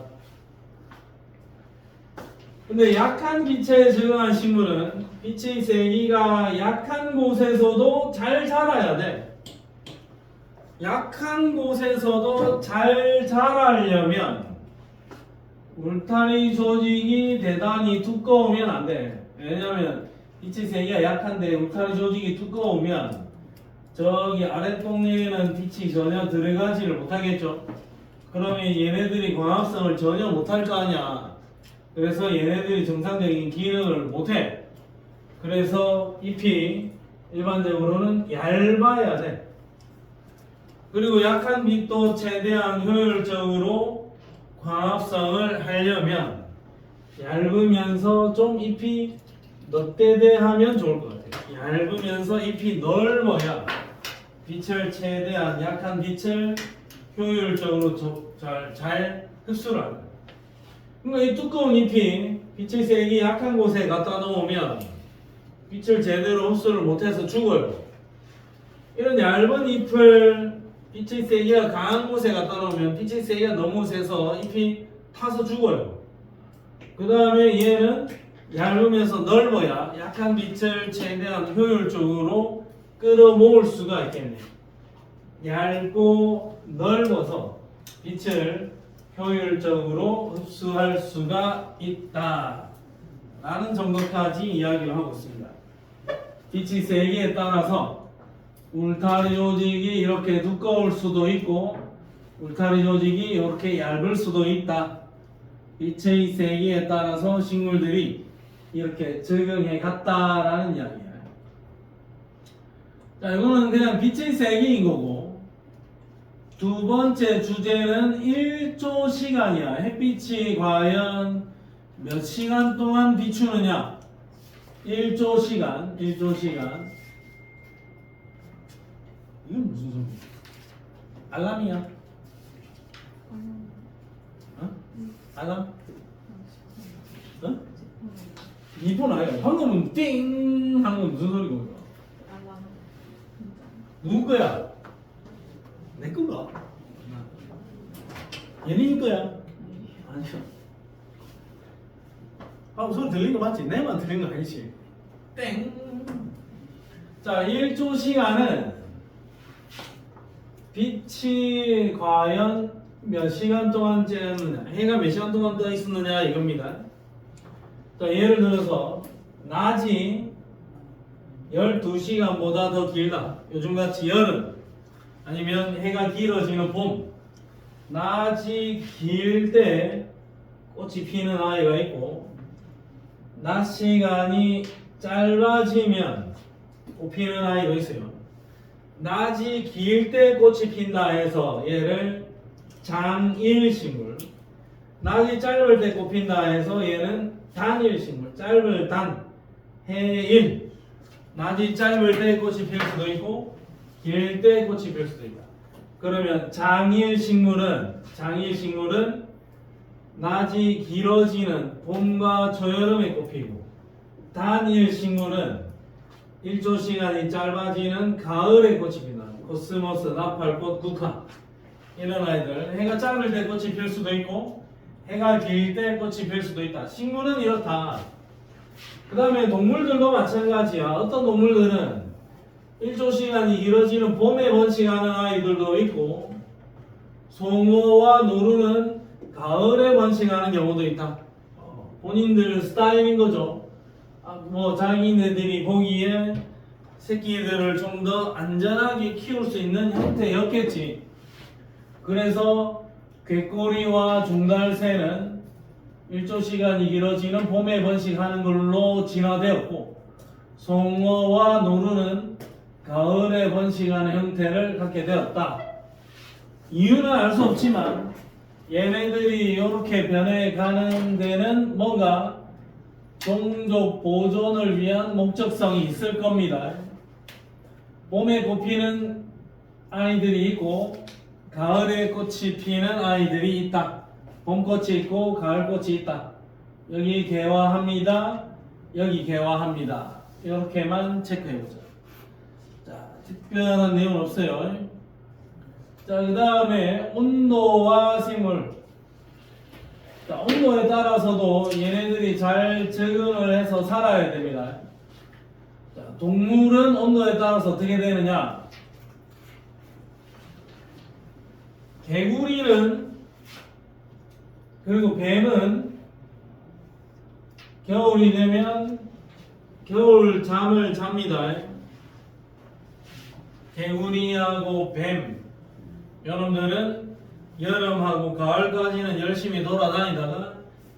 근데 약한 빛에 적응한 식물은 빛의 세기가 약한 곳에서도 잘 자라야 돼. 약한 곳에서도 잘 자라려면 울타리 조직이 대단히 두꺼우면 안 돼. 왜냐면 빛의 세기가 약한데 울타리 조직이 두꺼우면 저기 아랫동네에는 빛이 전혀 들어가지를 못하겠죠. 그러면 얘네들이 광합성을 전혀 못할 거 아니야. 그래서 얘네들이 정상적인 기능을 못해. 그래서 잎이 일반적으로는 얇아야 돼. 그리고 약한 빛도 최대한 효율적으로 광합성을 하려면 얇으면서 좀 잎이 넛대대하면 좋을 것 같아요. 얇으면서 잎이 넓어야 빛을 최대한 약한 빛을 효율적으로 잘 흡수를 합니다. 그러니까 이 두꺼운 잎이 빛의 세기 약한 곳에 갖다 놓으면 빛을 제대로 흡수를 못해서 죽어요. 이런 얇은 잎을 빛의 세기가 강한 곳에 갖다 놓으면 빛의 세기가 너무 세서 잎이 타서 죽어요. 그 다음에 얘는 얇으면서 넓어야 약한 빛을 최대한 효율적으로 끌어모을 수가 있겠네요. 얇고 넓어서 빛을 효율적으로 흡수할 수가 있다 라는 정도까지 이야기를 하고 있습니다. 빛의 세기에 따라서 울타리 조직이 이렇게 두꺼울 수도 있고 울타리 조직이 이렇게 얇을 수도 있다. 빛의 세기에 따라서 식물들이 이렇게 적응해 갔다라는 이야기예요. 자, 이거는 그냥 빛의 세기인 거고, 두 번째 주제는 1조 시간이야. 햇빛이 과연 몇 시간 동안 비추느냐? 1조 시간, 1조 시간. 이건 무슨 소리야? 알람이야? 어? 알람? 어? 2분 아니야. 방금은 띵 하는 건 무슨 소리고? 알람. 누구 거야? 내 건가? 얘네 거야? 아니야. 방금 소리 들린 거 맞지? 내만 들린 거 아니지? 땡. 자, 1조 시간은 빛이 과연 몇 시간 동안 쬐느냐, 해가 몇 시간 동안 떠 있었느냐 이겁니다. 자, 예를 들어서 낮이 12시간보다 더 길다. 요즘같이 여름 아니면 해가 길어지는 봄, 낮이 길 때 꽃이 피는 아이가 있고, 낮 시간이 짧아지면 꽃 피는 아이가 있어요. 낮이 길 때 꽃이 핀다 해서 얘를 장일식물, 낮이 짧을 때 꽃 핀다 해서 얘는 단일식물, 짧을 단, 해일. 낮이 짧을 때 꽃이 필 수도 있고 길 때 꽃이 필 수도 있다. 그러면 장일식물은 낮이 길어지는 봄과 초여름에 꽃피고, 단일식물은 1조 시간이 짧아지는 가을에 꽃이 핀다. 코스모스, 나팔꽃, 국화 이런 아이들, 해가 짧을 때 꽃이 필 수도 있고 해가 길 때 꽃이 필 수도 있다. 식물은 이렇다. 그 다음에 동물들도 마찬가지야. 어떤 동물들은 1조 시간이 길어지는 봄에 번식하는 아이들도 있고, 송어와 노루는 가을에 번식하는 경우도 있다. 본인들 스타일인 거죠. 뭐 자기네들이 보기에 새끼들을 좀 더 안전하게 키울 수 있는 형태였겠지. 그래서 곶꼬리와 중달새는 1조 시간이 길어지는 봄에 번식하는 걸로 진화되었고, 송어와 노루는 가을에 번식하는 형태를 갖게 되었다. 이유는 알 수 없지만 얘네들이 이렇게 변해가는 데는 뭔가 종족 보존을 위한 목적성이 있을 겁니다. 봄에 꽃 피는 아이들이 있고 가을에 꽃이 피는 아이들이 있다. 봄꽃이 있고 가을꽃이 있다. 여기 개화합니다. 여기 개화합니다. 이렇게만 체크해보자. 자, 특별한 내용은 없어요. 자, 그 다음에 온도와 생물. 자, 온도에 따라서도 얘네들이 잘 적응을 해서 살아야 됩니다. 자, 동물은 온도에 따라서 어떻게 되느냐? 개구리는, 그리고 뱀은 겨울이 되면 겨울 잠을 잡니다. 개구리하고 뱀, 여러분들은 여름하고 가을까지는 열심히 돌아다니다가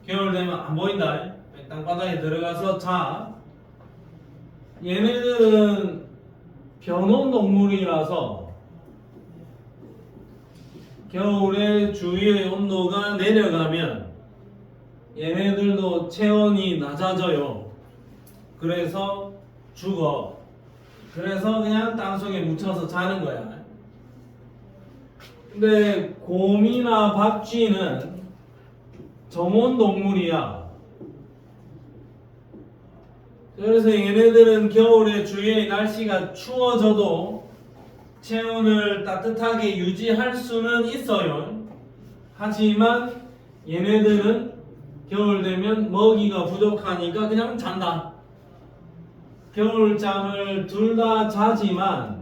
겨울 되면 안 보인다. 땅바닥에 들어가서 자. 얘네들은 변온 동물이라서 겨울에 주위의 온도가 내려가면 얘네들도 체온이 낮아져요. 그래서 죽어. 그래서 그냥 땅속에 묻혀서 자는 거야. 근데 곰이나 박쥐는 정온 동물이야. 그래서 얘네들은 겨울에 주위의 날씨가 추워져도 체온을 따뜻하게 유지할 수는 있어요. 하지만 얘네들은 겨울 되면 먹이가 부족하니까 그냥 잔다. 겨울잠을 둘 다 자지만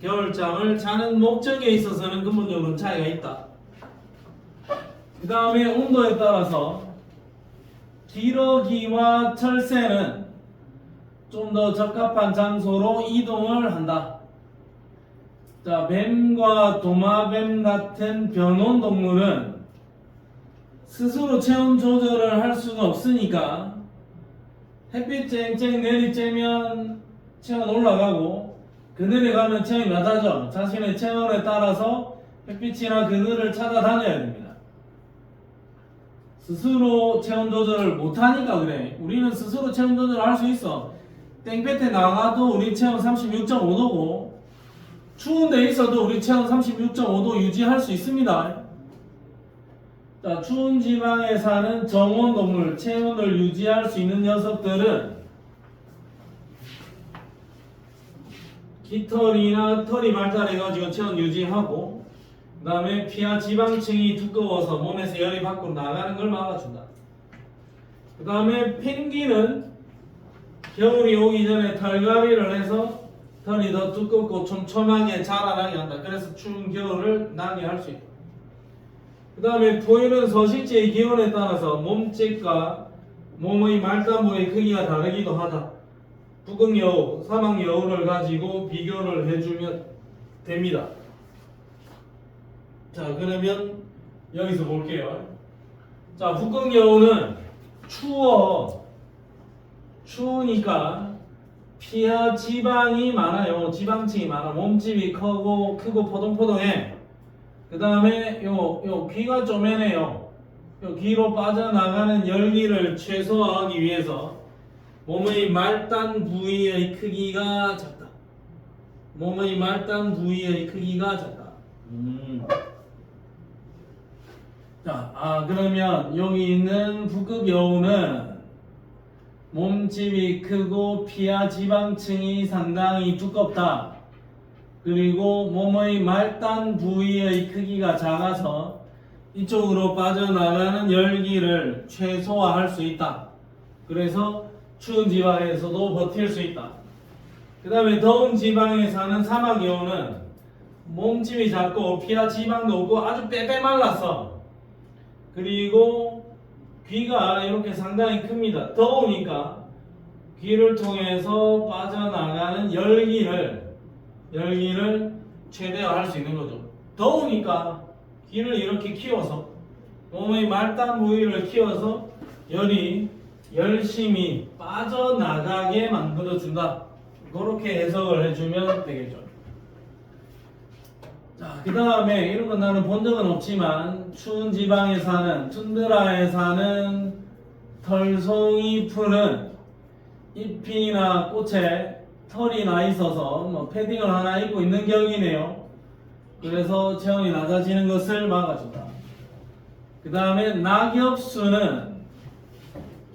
겨울잠을 자는 목적에 있어서는 근본적으로 차이가 있다. 그 다음에 온도에 따라서 기러기와 철새는 좀 더 적합한 장소로 이동을 한다. 자, 뱀과 도마뱀 같은 변온 동물은 스스로 체온 조절을 할 수가 없으니까 햇빛 쨍쨍 내리쬐면 체온 올라가고 그늘에 가면 체온이 낮아져. 자신의 체온에 따라서 햇빛이나 그늘을 찾아다녀야 됩니다. 스스로 체온 조절을 못하니까 그래. 우리는 스스로 체온 조절을 할 수 있어. 땡볕에 나가도 우리 체온 36.5도고 추운 데 있어도 우리 체온 36.5도 유지할 수 있습니다. 자, 추운 지방에 사는 정원 동물, 체온을 유지할 수 있는 녀석들은 깃털이나 털이 발달해가지고 체온 유지하고, 그 다음에 피하 지방층이 두꺼워서 몸에서 열이 밖으로 나가는 걸 막아준다. 그 다음에 펭귄은 겨울이 오기 전에 털갈이를 해서 털이 더 두껍고 촘촘하게 자라나게 한다. 그래서 추운 겨울을 나게 할 수 있다. 그 다음에 포유는 서식지의 기온에 따라서 몸집과 몸의 말단부의 크기가 다르기도 하다. 북극여우, 사막여우를 가지고 비교를 해주면 됩니다. 자, 그러면 여기서 볼게요. 자, 북극여우는 추우니까 피하 지방이 많아요. 지방층이 많아. 몸집이 크고 포동포동해. 그 다음에 요 귀가 쪼매네요. 요 귀로 빠져나가는 열기를 최소화하기 위해서 몸의 말단 부위의 크기가 작다. 몸의 말단 부위의 크기가 작다. 자, 그러면 여기 있는 북극여우는 몸집이 크고 피하 지방층이 상당히 두껍다. 그리고 몸의 말단 부위의 크기가 작아서 이쪽으로 빠져나가는 열기를 최소화할 수 있다. 그래서 추운 지방에서도 버틸 수 있다. 그 다음에 더운 지방에 사는 사막여우는 몸집이 작고 피하 지방도 없고 아주 빼빼 말랐어. 그리고 귀가 이렇게 상당히 큽니다. 더우니까 귀를 통해서 빠져나가는 열기를 최대화할 수 있는 거죠. 더우니까 귀를 이렇게 키워서 몸의 말단 부위를 키워서 열이 열심히 빠져나가게 만들어준다. 그렇게 해석을 해주면 되겠죠. 자, 그 다음에 이런 건 나는 본 적은 없지만 추운 지방에 사는 툰드라에 사는 털송이 풀은 잎이나 꽃에 털이 나 있어서 뭐 패딩을 하나 입고 있는 격이네요. 그래서 체온이 낮아지는 것을 막아준다. 그 다음에 낙엽수는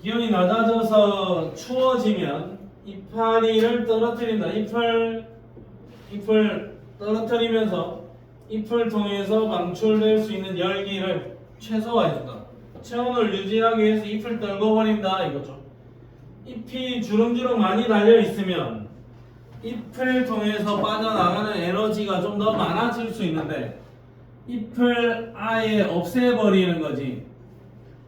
기온이 낮아져서 추워지면 이파리를 떨어뜨린다. 잎을 떨어뜨리면서 잎을 통해서 방출될 수 있는 열기를 최소화해준다. 체온을 유지하기 위해서 잎을 떨궈버린다 이거죠. 잎이 주렁주렁 많이 달려있으면 잎을 통해서 빠져나가는 에너지가 좀 더 많아질 수 있는데 잎을 아예 없애버리는 거지.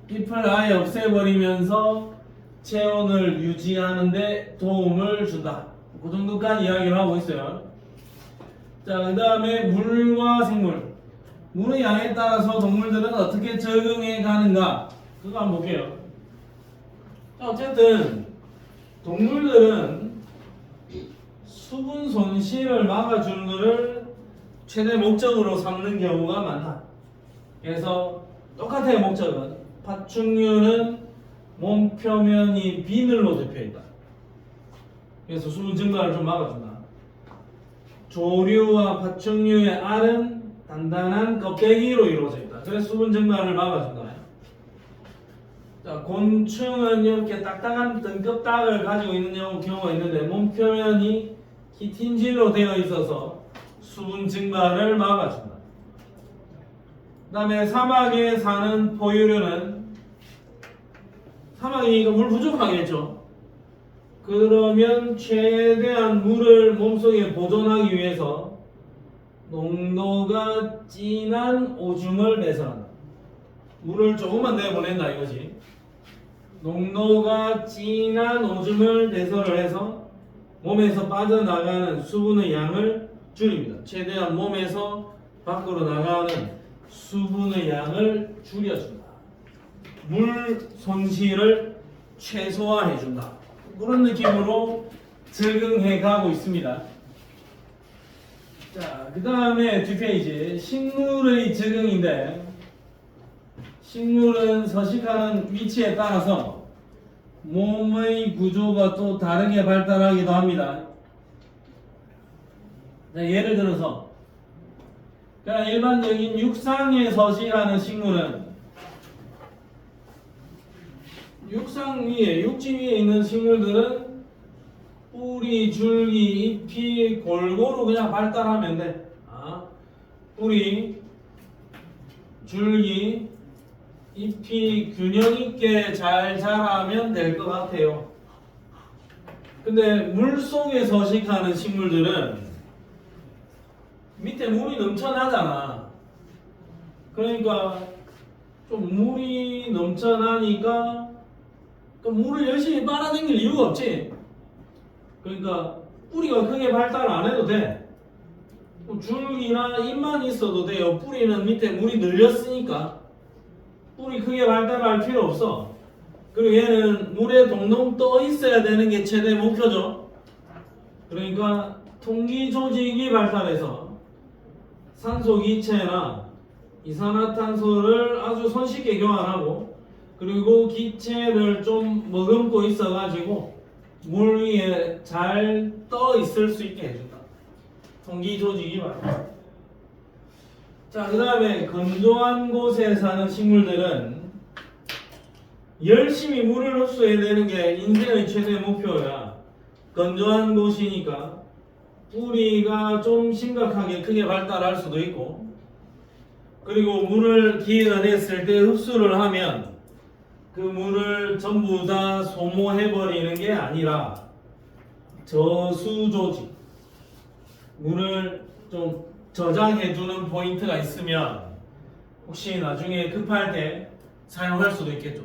잎을 아예 없애버리면서 체온을 유지하는 데 도움을 준다. 그 정도까지 이야기를 하고 있어요. 자, 그 다음에 물과 생물. 물의 양에 따라서 동물들은 어떻게 적응해 가는가? 그거 한번 볼게요. 자, 어쨌든 동물들은 수분 손실을 막아주는 것을 최대 목적으로 삼는 경우가 많다. 그래서 똑같아요. 목적은 파충류는 몸 표면이 비늘로 덮여있다. 그래서 수분 증발을 좀 막아준다. 조류와 파충류의 알은 단단한 껍데기로 이루어져 있다. 그래서 수분 증발을 막아준다. 자, 곤충은 이렇게 딱딱한 등껍닥을 가지고 있는 경우가 있는데 몸 표면이 키틴질로 되어 있어서 수분 증발을 막아준다. 그 다음에 사막에 사는 포유류는 사막이니까 물 부족하겠죠. 그러면 최대한 물을 몸속에 보존하기 위해서 농도가 진한 오줌을 배설한다. 물을 조금만 내보낸다 이거지. 농도가 진한 오줌을 배설을 해서 몸에서 빠져나가는 수분의 양을 줄입니다. 최대한 몸에서 밖으로 나가는 수분의 양을 줄여준다. 물 손실을 최소화해준다. 그런 느낌으로 적응해 가고 있습니다. 자, 그 다음에 뒷페이지 식물의 적응인데 식물은 서식하는 위치에 따라서 몸의 구조가 또 다르게 발달하기도 합니다. 자, 예를 들어서 그냥 일반적인 육상에 서식하는 식물은 육상 위에, 육지 위에 있는 식물들은 뿌리, 줄기, 잎이 골고루 그냥 발달하면 돼. 뿌리, 줄기, 잎이 균형 있게 잘 자라면 될 것 같아요. 근데 물 속에 서식하는 식물들은 밑에 물이 넘쳐나잖아. 그러니까 좀 물이 넘쳐나니까 그 물을 열심히 빨아당길 이유가 없지. 그러니까 뿌리가 크게 발달 안 해도 돼. 줄기나 잎만 있어도 돼요. 뿌리는 밑에 물이 늘렸으니까 뿌리 크게 발달할 필요 없어. 그리고 얘는 물에 동동 떠 있어야 되는 게 최대 목표죠. 그러니까 통기 조직이 발달해서 산소 기체나 이산화탄소를 아주 손쉽게 교환하고 그리고 기체를 좀 머금고 있어가지고 물 위에 잘 떠 있을 수 있게 해준다. 통기 조직이 발달. 자, 그 다음에 건조한 곳에 사는 식물들은 열심히 물을 흡수해야 되는 게 인생의 최대 목표야. 건조한 곳이니까 뿌리가 좀 심각하게 크게 발달할 수도 있고 그리고 물을 기회가 됐을 때 흡수를 하면 그 물을 전부 다 소모해버리는 게 아니라 저수 조직 물을 좀 저장해주는 포인트가 있으면 혹시 나중에 급할 때 사용할 수도 있겠죠.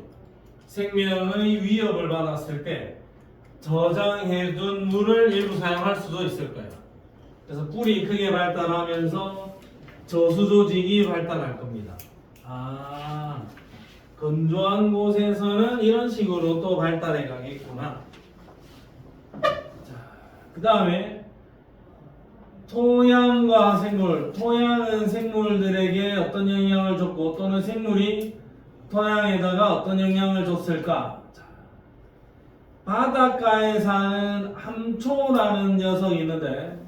생명의 위협을 받았을 때 저장해둔 물을 일부 사용할 수도 있을 거예요. 그래서 뿌리 크게 발달하면서 저수 조직이 발달할 겁니다. 건조한 곳에서는 이런 식으로 또 발달해 가겠구나. 자, 그 다음에 토양과 생물. 토양은 생물들에게 어떤 영향을 줬고 또는 생물이 토양에다가 어떤 영향을 줬을까? 자, 바닷가에 사는 함초라는 녀석이 있는데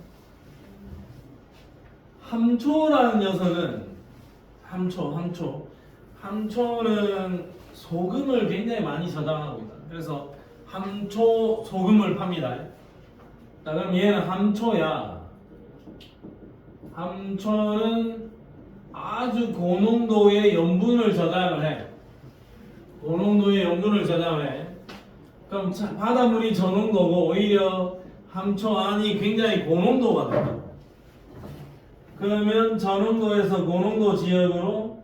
함초라는 녀석은 함초는 소금을 굉장히 많이 저장하고 있다. 그래서 함초 소금을 팝니다. 자, 그럼 얘는 함초야. 함초는 아주 고농도의 염분을 저장을 해. 고농도의 염분을 저장을 해. 그럼 바닷물이 저농도고 오히려 함초 안이 굉장히 고농도가 된다. 그러면 저농도에서 고농도 지역으로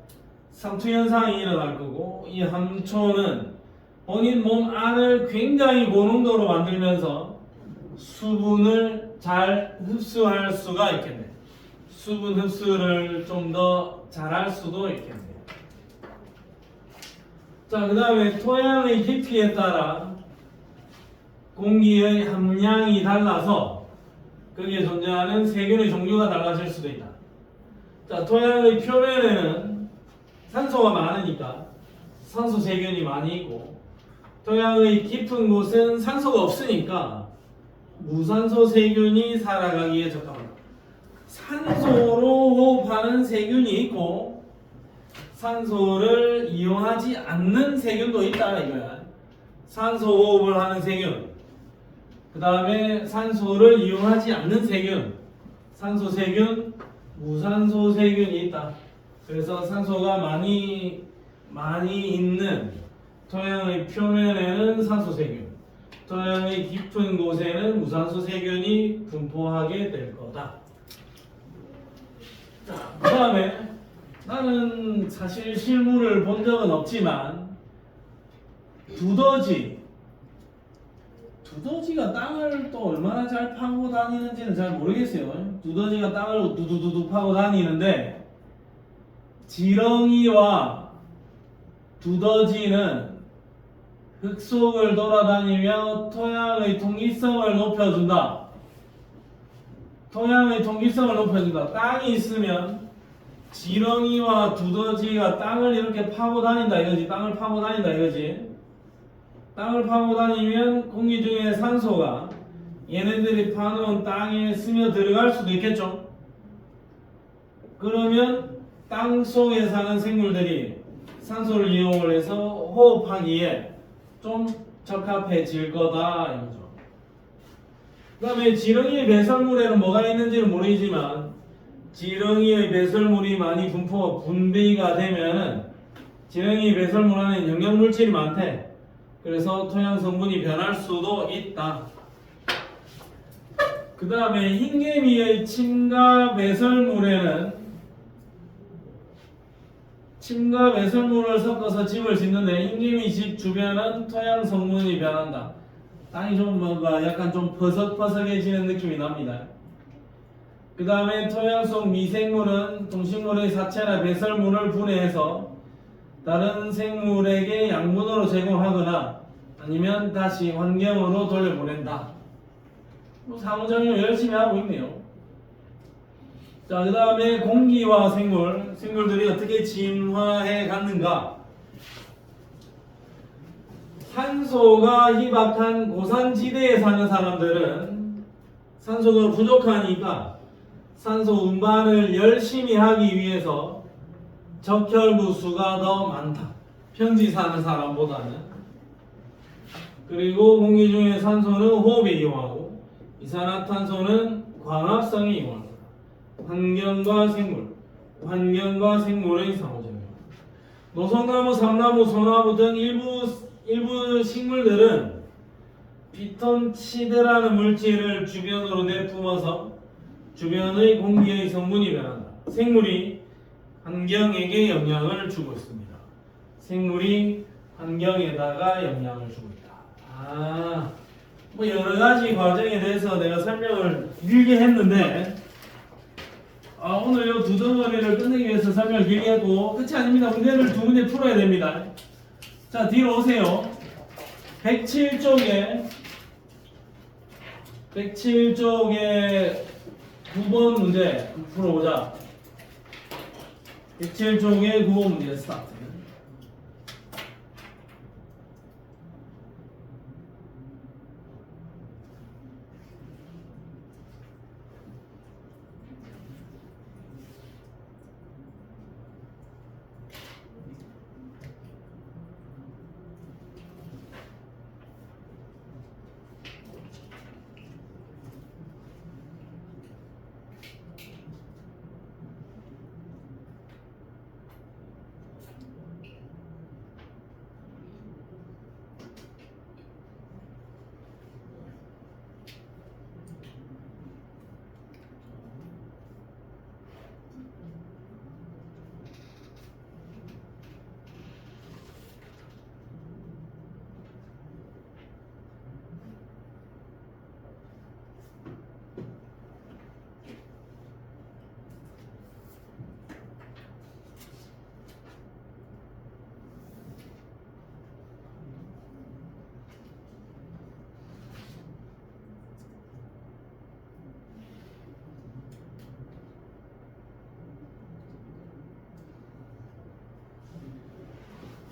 상투 현상이 일어날 거고 이 함초는 본인 몸 안을 굉장히 고농도로 만들면서 수분을 잘 흡수할 수가 있겠네. 수분 흡수를 좀 더 잘할 수도 있겠네. 자, 그 다음에 토양의 깊이에 따라 공기의 함량이 달라서 거기에 존재하는 세균의 종류가 달라질 수도 있다. 자, 토양의 표면에는 산소가 많으니까 산소 세균이 많이 있고 토양의 깊은 곳은 산소가 없으니까 무산소 세균이 살아가기에 적합하다. 산소로 호흡하는 세균이 있고 산소를 이용하지 않는 세균도 있다 이거야. 산소 호흡을 하는 세균, 그 다음에 산소를 이용하지 않는 세균, 산소 세균, 무산소 세균이 있다. 그래서 산소가 많이 있는 토양의 표면에는 산소 세균, 토양의 깊은 곳에는 무산소 세균이 분포하게 될 거다. 자, 그 다음에 나는 사실 실물을 본 적은 없지만 두더지가 땅을 또 얼마나 잘 파고 다니는지는 잘 모르겠어요. 두더지가 땅을 두두두두 파고 다니는데 지렁이와 두더지는 흙 속을 돌아다니며 토양의 통기성을 높여준다. 토양의 통기성을 높여준다. 땅이 있으면 지렁이와 두더지가 땅을 이렇게 파고 다닌다 이거지. 땅을 파고 다닌다 이거지. 땅을 파고 다니면 공기 중에 산소가 얘네들이 파놓은 땅에 스며 들어갈 수도 있겠죠. 그러면 땅 속에 사는 생물들이 산소를 이용을 해서 호흡하기에 좀 적합해질 거다 이거죠. 그 다음에 지렁이의 배설물에는 뭐가 있는지는 모르지만 지렁이의 배설물이 많이 분비가 되면은 지렁이 배설물 안에 영양물질이 많대. 그래서 토양 성분이 변할 수도 있다. 그 다음에 흰개미의 침과 배설물에는 침과 배설물을 섞어서 집을 짓는데 흰개미 집 주변은 토양 성분이 변한다. 땅이 좀 뭔가 약간 좀 퍼석퍼석해지는 느낌이 납니다. 그 다음에 토양 속 미생물은 동식물의 사체나 배설물을 분해해서 다른 생물에게 양분으로 제공하거나 아니면 다시 환경으로 돌려보낸다. 상호작용 열심히 하고 있네요. 자, 그 다음에 공기와 생물들이 어떻게 진화해 갔는가? 산소가 희박한 고산지대에 사는 사람들은 산소가 부족하니까 산소 운반을 열심히 하기 위해서 적혈구 수가 더 많다. 평지 사는 사람보다는. 그리고 공기 중에 산소는 호흡에 이용하고 이산화탄소는 광합성에 이용합니다. 환경과 생물의 상호작용. 노성나무, 삼나무, 소나무 등 일부 식물들은 피톤치드라는 물질을 주변으로 내뿜어서 주변의 공기의 성분이 변한다. 생물이 환경에게 영향을 주고 있습니다. 생물이 환경에다가 영향을 주고 있다. 뭐 여러 가지 과정에 대해서 내가 설명을 길게 했는데 오늘 이 두 덩어리를 끝내기 위해서 설명을 길게 했고 끝이 아닙니다. 문제를 두 문제 풀어야 됩니다. 자, 뒤로 오세요. 107쪽에 9번 문제 풀어보자. 107쪽에 9번 문제 스타트.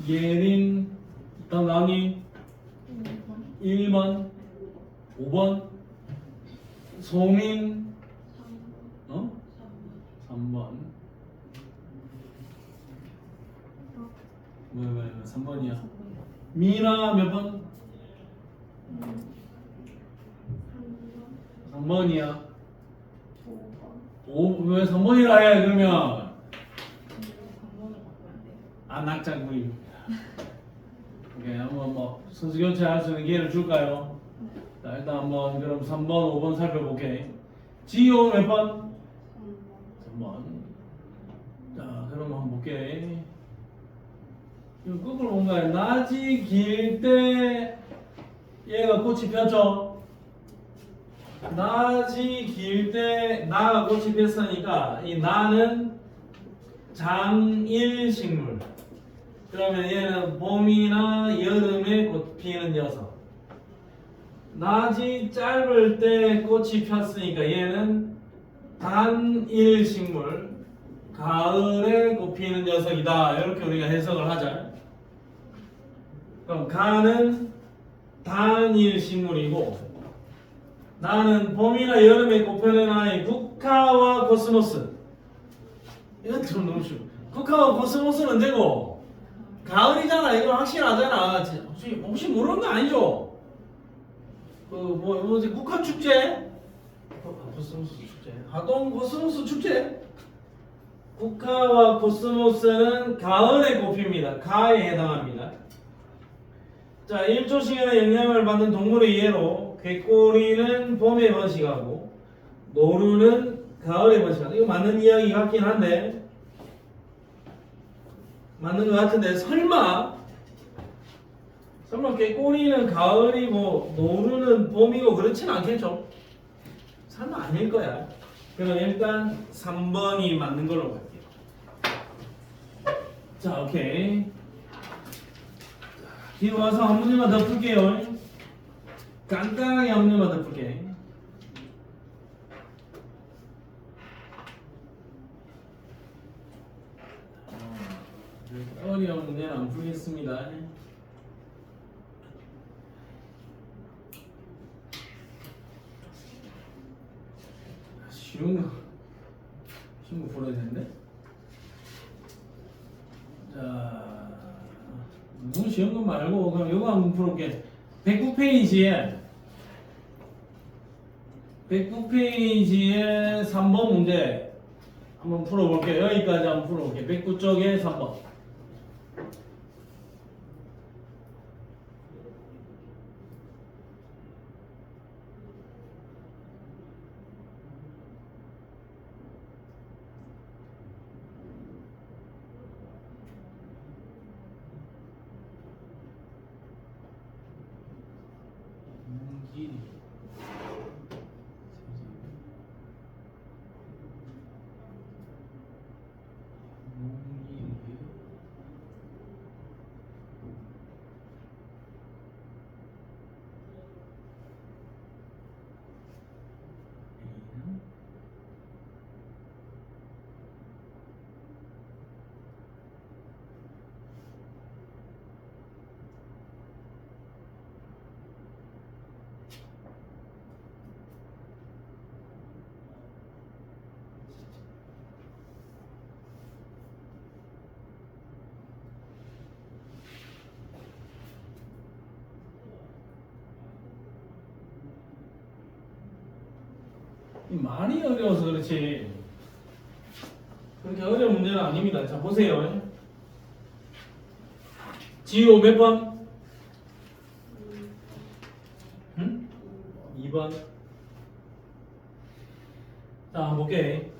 예린 일단 나니 1번 5번 소민 3번 왜 3번이야 미나 몇 번? 3번이야 왜 3번이라 해 그러면 낙장구입니다. 오케이, 한번 뭐 선수 교체할 수 있는 기회를 줄까요? 자, 일단 한번 그럼 3번, 5번 살펴볼게. 지호 몇 번? 3번. 자, 그럼 한번 볼게. 이거 거꾸로 본 거야. 낮이 길 때 얘가 꽃이 폈죠? 낮이 길 때 나가 꽃이 폈으니까 이 나는 장일식물. 그러면 얘는 봄이나 여름에 꽃 피는 녀석. 낮이 짧을 때 꽃이 폈으니까 얘는 단일 식물, 가을에 꽃피는 녀석이다. 이렇게 우리가 해석을 하자. 그럼 가는 단일 식물이고, 나는 봄이나 여름에 꽃피는 아이 국화와 코스모스. 이건 좀 너무 쉬워. 국화와 코스모스는 언제고? 가을이잖아. 이거 확실하잖아. 혹시 모르는 거 아니죠? 뭐지 국화 축제? 코스모스 축제. 하동 코스모스 축제? 국화와 코스모스는 가을에 꽃핍니다. 가에 해당합니다. 자, 1초 시간에 영향을 받는 동물의 예로 꾀꼬리는 봄에 번식하고 노루는 가을에 번식한다. 이거 맞는 이야기 같긴 한데 맞는 것 같은데 설마 꾀꼬리는 가을이고 노루는 봄이고 그렇진 않겠죠? 설마 아닐 거야. 그럼 일단 3번이 맞는 걸로 갈게요. 자, 오케이. 뒤에 와서 한 문제만 더 풀게요. 간단하게 한 문제만 더 풀게. 어려운 문제는 안 풀겠습니다. 쉬운 거 풀어야 되는데? 자, 너무 쉬운 거 말고 그럼 이거 한번 풀어볼게. 109페이지에 3번 문제 한번 풀어볼게요. 여기까지 한번 풀어볼게요. 109쪽에 3번. 많이 어려워서 그렇지 그렇게 어려운 문제는 아닙니다. 자, 보세요. 지우 몇 번? 2번. 자, 한번 볼게.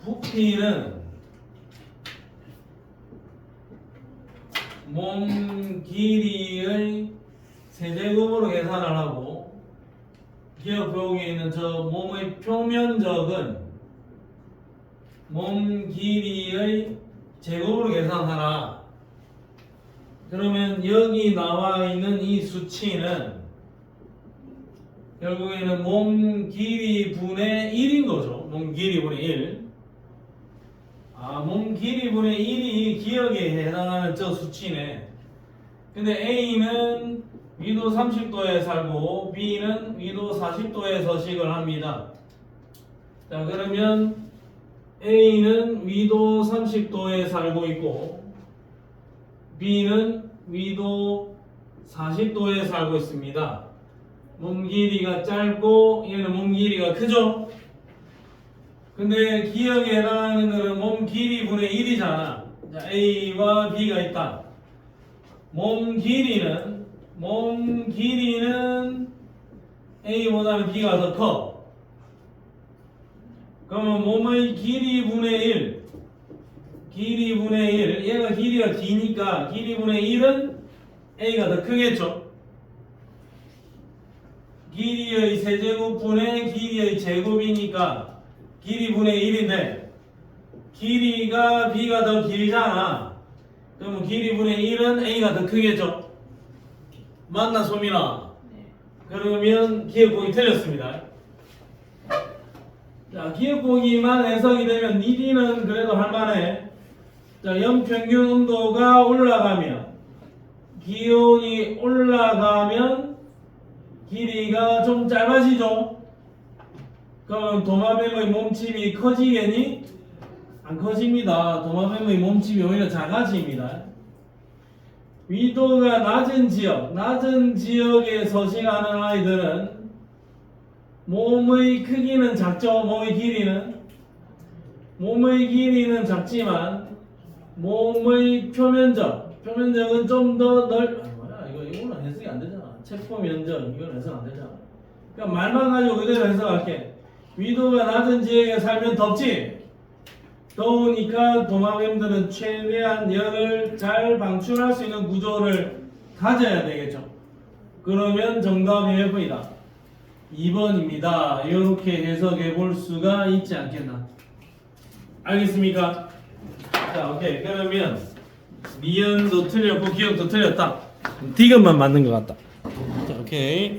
부피는 몸 길이의 세제곱으로 계산을 하고 기억 표기에 있는 저 몸의 표면적은 몸 길이의 제곱으로 계산하라. 그러면 여기 나와 있는 이 수치는 결국에는 몸 길이 분의 1인 거죠. 몸 길이 분의 1. 몸 길이 분의 1이 기억에 해당하는 저 수치네. 근데 A는 위도 30도에 살고 B는 위도 40도에 서식을 합니다. 자, 그러면 A는 위도 30도에 살고 있고 B는 위도 40도에 살고 있습니다. 몸 길이가 짧고 얘는 몸 길이가 크죠? 근데 기억에 해당하는 거는 몸 길이 분의 1이잖아. 자, A와 B가 있다. 몸 길이는 A보다는 B가 더 커. 그러면 몸의 길이 분의 1 얘가 길이가 기니까 길이 분의 1은 A가 더 크겠죠. 길이의 세제곱 분의 길이의 제곱이니까 길이 분의 1인데 길이가 B가 더 길잖아. 그러면 길이 분의 1은 A가 더 크겠죠. 맞나 소민아? 네. 그러면 기억보기 틀렸습니다. 자, 기억보기만 해석이 되면 니디는 그래도 할만해. 자, 연평균 온도가 올라가면 기온이 올라가면 길이가 좀 짧아지죠. 그럼 도마뱀의 몸집이 커지겠니? 안 커집니다. 도마뱀의 몸집이 오히려 작아집니다. 위도가 낮은 지역에 서식하는 아이들은 몸의 크기는 작죠. 몸의 길이는 작지만 몸의 표면적은 좀 더 뭐야 이거는 해석이 안 되잖아. 체포 면적 이건 해석 안 되잖아. 그러니까 말만 가지고 그대로 해석할게. 위도가 낮은 지역에 살면 덥지. 더우니까 도마뱀들은 최대한 열을 잘 방출할 수 있는 구조를 가져야 되겠죠. 그러면 정답이 몇 번이다? 2번입니다. 이렇게 해석해 볼 수가 있지 않겠나? 알겠습니까? 자, 오케이. 그러면 미연도 틀렸고 기억도 틀렸다. 디귿만 맞는 것 같다. 자, 오케이.